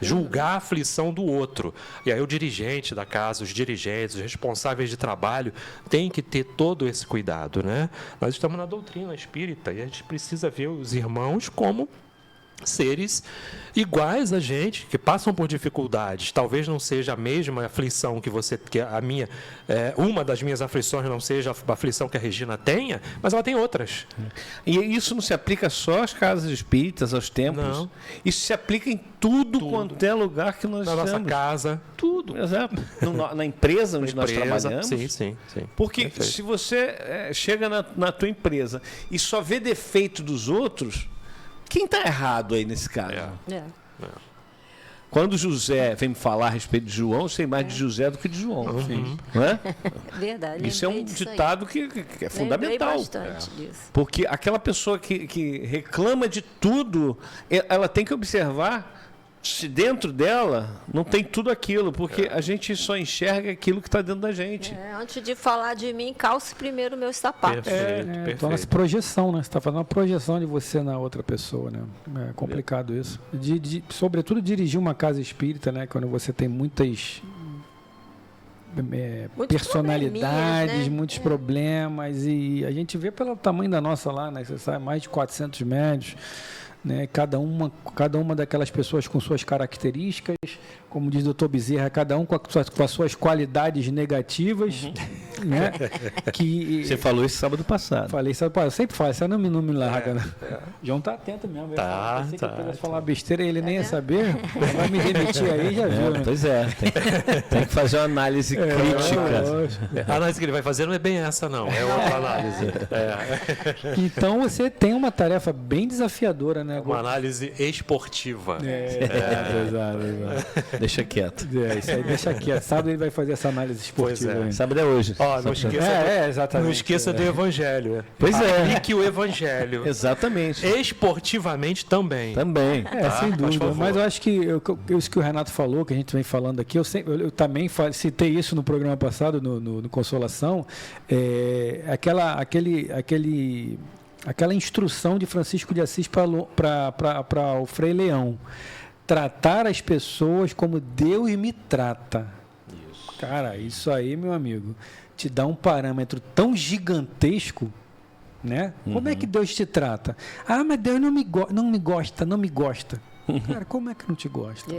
julgar a aflição do outro. E aí o dirigente da casa, os dirigentes, os responsáveis de trabalho têm que ter todo esse cuidado, né? Nós estamos na doutrina espírita e a gente precisa ver os irmãos como seres iguais a gente, que passam por dificuldades. Talvez não seja a mesma aflição que a minha, uma das minhas aflições não seja a aflição que a Regina tenha, mas ela tem outras. E isso não se aplica só às casas espíritas, aos templos. Não. Isso se aplica em tudo quanto é lugar que nós Na estamos. nossa casa. Tudo, exato. Na empresa onde nós trabalhamos. Sim. Porque Perfeito. se você chega na tua empresa e só vê defeito dos outros, quem está errado aí nesse caso? Quando José vem me falar a respeito de João, eu sei mais de José do que de João. Não é? Verdade. Isso é um ditado que é fundamental. Lembrei bastante disso. Porque aquela pessoa que reclama de tudo, ela tem que observar se dentro dela não tem tudo aquilo, porque a gente só enxerga aquilo que está dentro da gente. Antes de falar de mim, calce primeiro meus sapatos. Perfeito. Torna-se projeção, né? Você está fazendo uma projeção de você na outra pessoa, né? É complicado isso. Sobretudo dirigir uma casa espírita, né? Quando você tem muitas personalidades, muitos problemas, e a gente vê pelo tamanho da nossa lá, né? Você sabe, mais de 400 médios, né? Cada uma daquelas pessoas com suas características, como diz o Dr. Bezerra, cada um com as suas qualidades negativas, né? Que Você falou isso sábado passado. falei, sabe, eu sempre falo, você não me larga, né? João tá atento mesmo. Se eu pudesse falar besteira, ele nem ia saber. Vai me demitir aí, já viu, né? Pois é, tem que fazer uma análise crítica. A análise que ele vai fazer não é bem essa, não. É outra análise. Então você tem uma tarefa bem desafiadora, né? Uma análise esportiva. Exato. Deixa quieto. Isso aí, deixa quieto. Sábado ele vai fazer essa análise esportiva. Pois é. aí. Sábado é hoje. Não esqueça, exatamente. não esqueça do Evangelho. Pois é. Aplique o Evangelho. Exatamente. Esportivamente também. Também. Sem por dúvida. favor. Mas eu acho que isso que o Renato falou, que a gente vem falando aqui, eu também citei isso no programa passado, no Consolação, aquela instrução de Francisco de Assis para o Frei Leão. Tratar as pessoas como Deus me trata. Isso. Cara, isso aí, meu amigo, te dá um parâmetro tão gigantesco, né? Como é que Deus te trata? Ah, mas Deus não me gosta. Cara, como é que não te gosta?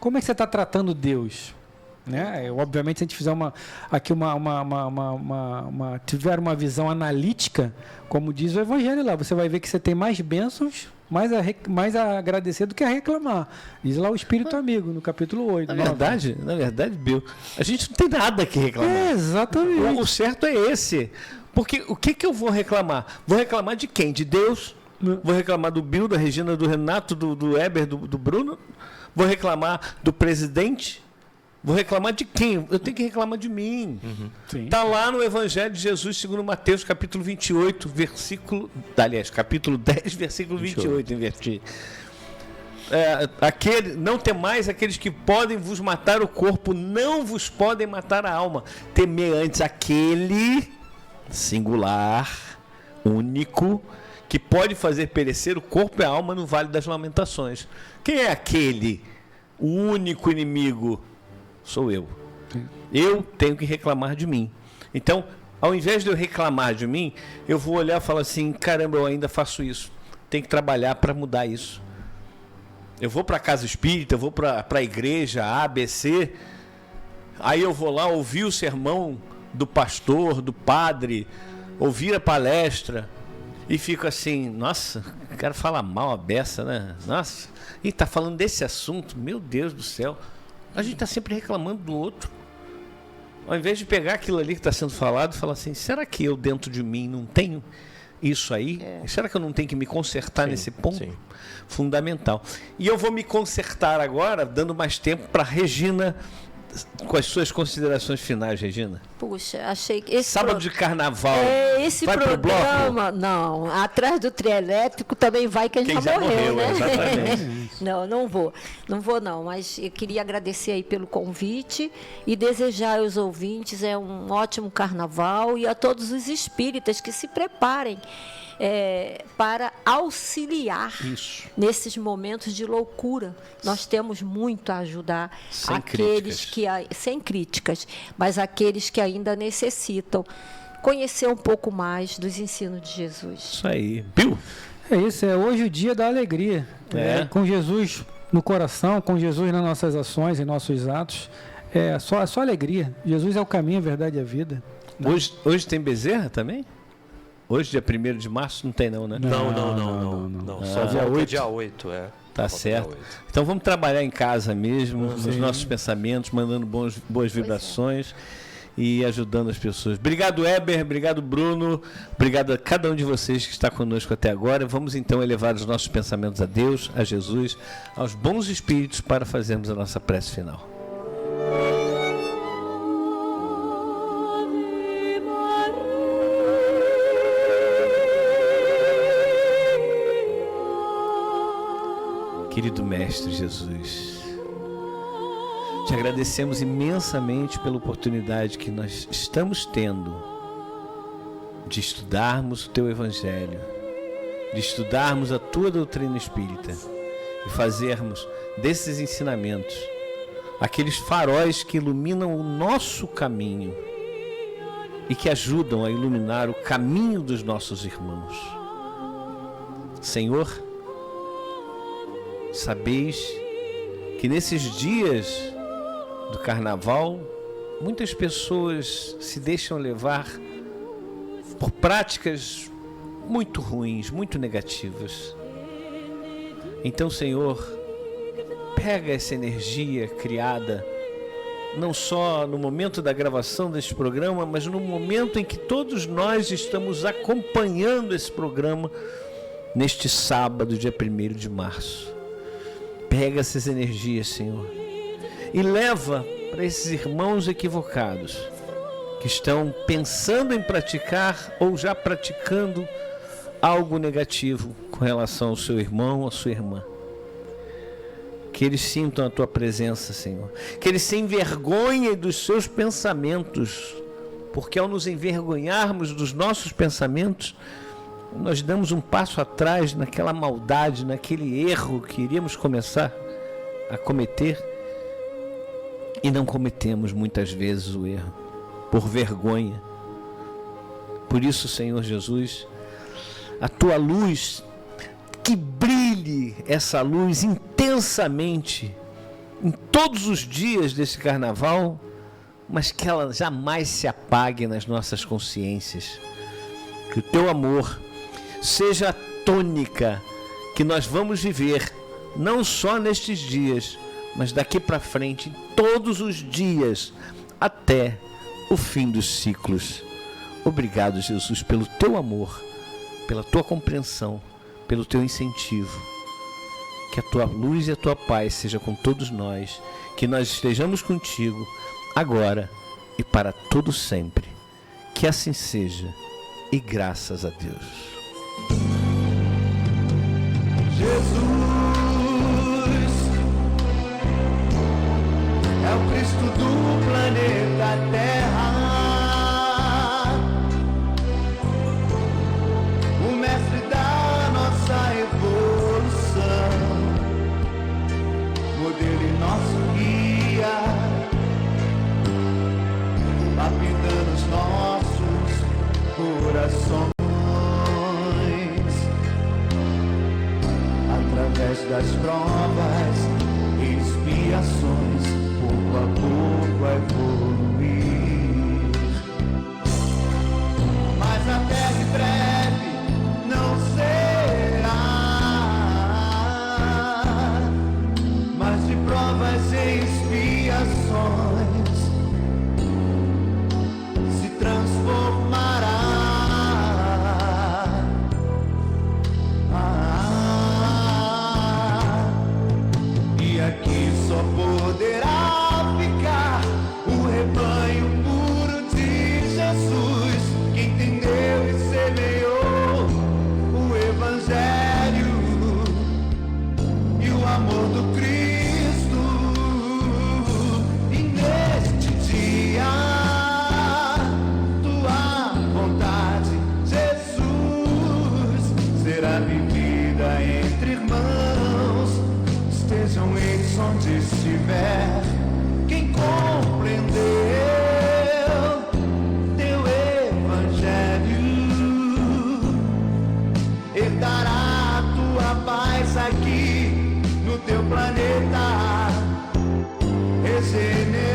Como é que você está tratando Deus? Né? Obviamente, se a gente fizer tiver uma visão analítica, como diz o Evangelho lá, você vai ver que você tem mais bênçãos, mais a agradecer do que a reclamar. Diz lá o Espírito Amigo, no capítulo 8. Na verdade, Bill, a gente não tem nada que reclamar. Exatamente. O certo é esse. Porque o que eu vou reclamar? Vou reclamar de quem? De Deus? Vou reclamar do Bill, da Regina, do Renato, do Heber, do Bruno? Vou reclamar do presidente? Vou reclamar de quem? Eu tenho que reclamar de mim. Está lá no Evangelho de Jesus, segundo Mateus, capítulo 28, capítulo 10, versículo 28, inverti. Não temais aqueles que podem vos matar o corpo, não vos podem matar a alma. Temei antes aquele singular, único, que pode fazer perecer o corpo e a alma no vale das lamentações. Quem é aquele? O único inimigo? Sou eu. Eu tenho que reclamar de mim. Então, ao invés de eu reclamar de mim, eu vou olhar e falar assim, caramba, eu ainda faço isso. Tenho que trabalhar para mudar isso. Eu vou para a casa espírita, eu vou para a igreja A, B, C. Aí eu vou lá ouvir o sermão do pastor, do padre, ouvir a palestra e fico assim, nossa, o cara fala mal a beça, né? Nossa, e tá falando desse assunto, meu Deus do céu. A gente está sempre reclamando do outro. Ao invés de pegar aquilo ali que está sendo falado e falar assim, será que eu dentro de mim não tenho isso aí? Será que eu não tenho que me consertar nesse ponto? Sim. Fundamental. E eu vou me consertar agora, dando mais tempo para Regina, com as suas considerações finais, Regina. Puxa, achei que esse Sábado de carnaval. Esse vai programa, não, atrás do trio elétrico também vai quem já morreu, né? Exatamente. Não vou. Não vou, não. Mas eu queria agradecer aí pelo convite e desejar aos ouvintes um ótimo carnaval e a todos os espíritas que se preparem para auxiliar nesses momentos de loucura. Nós temos muito a ajudar sem críticas, mas aqueles que ainda necessitam conhecer um pouco mais dos ensinos de Jesus. Isso aí. Viu? É isso, hoje o dia da alegria. Com Jesus no coração, com Jesus nas nossas ações e nossos atos. É só alegria. Jesus é o caminho, a verdade e a vida. Hoje tem Bezerra também? Hoje, dia 1º de março, não tem não, né? Não. Só dia 8, Tá certo. Então vamos trabalhar em casa mesmo, nos nossos pensamentos, mandando boas vibrações e ajudando as pessoas. Obrigado, Heber. Obrigado, Bruno. Obrigado a cada um de vocês que está conosco até agora. Vamos então elevar os nossos pensamentos a Deus, a Jesus, aos bons espíritos para fazermos a nossa prece final. Querido Mestre Jesus, te agradecemos imensamente pela oportunidade que nós estamos tendo de estudarmos o Teu Evangelho, de estudarmos a Tua doutrina espírita e fazermos desses ensinamentos aqueles faróis que iluminam o nosso caminho e que ajudam a iluminar o caminho dos nossos irmãos. Senhor, sabeis que nesses dias do carnaval, muitas pessoas se deixam levar por práticas muito ruins, muito negativas. Então, Senhor, pega essa energia criada, não só no momento da gravação deste programa, mas no momento em que todos nós estamos acompanhando esse programa, neste sábado, dia 1º de março. Pega essas energias, Senhor, e leva para esses irmãos equivocados que estão pensando em praticar ou já praticando algo negativo com relação ao seu irmão ou à sua irmã. Que eles sintam a Tua presença, Senhor. Que eles se envergonhem dos seus pensamentos, porque ao nos envergonharmos dos nossos pensamentos, nós damos um passo atrás naquela maldade, naquele erro que iríamos começar a cometer e não cometemos muitas vezes o erro, por vergonha. Por isso, Senhor Jesus, a Tua luz, que brilhe essa luz intensamente em todos os dias desse carnaval, mas que ela jamais se apague nas nossas consciências. Que o Teu amor seja a tônica que nós vamos viver, não só nestes dias, mas daqui para frente, todos os dias, até o fim dos ciclos. Obrigado, Jesus, pelo Teu amor, pela Tua compreensão, pelo Teu incentivo. Que a Tua luz e a Tua paz seja com todos nós, que nós estejamos contigo, agora e para todo sempre. Que assim seja, e graças a Deus. Jesus é o Cristo do planeta Terra, o mestre da nossa evolução, modelo e nosso guia, lapidando os nossos corações. Através das provas e expiações, pouco a pouco a evoluir. Mas até de breve não será, mas de provas e expiações se transformará regenerar.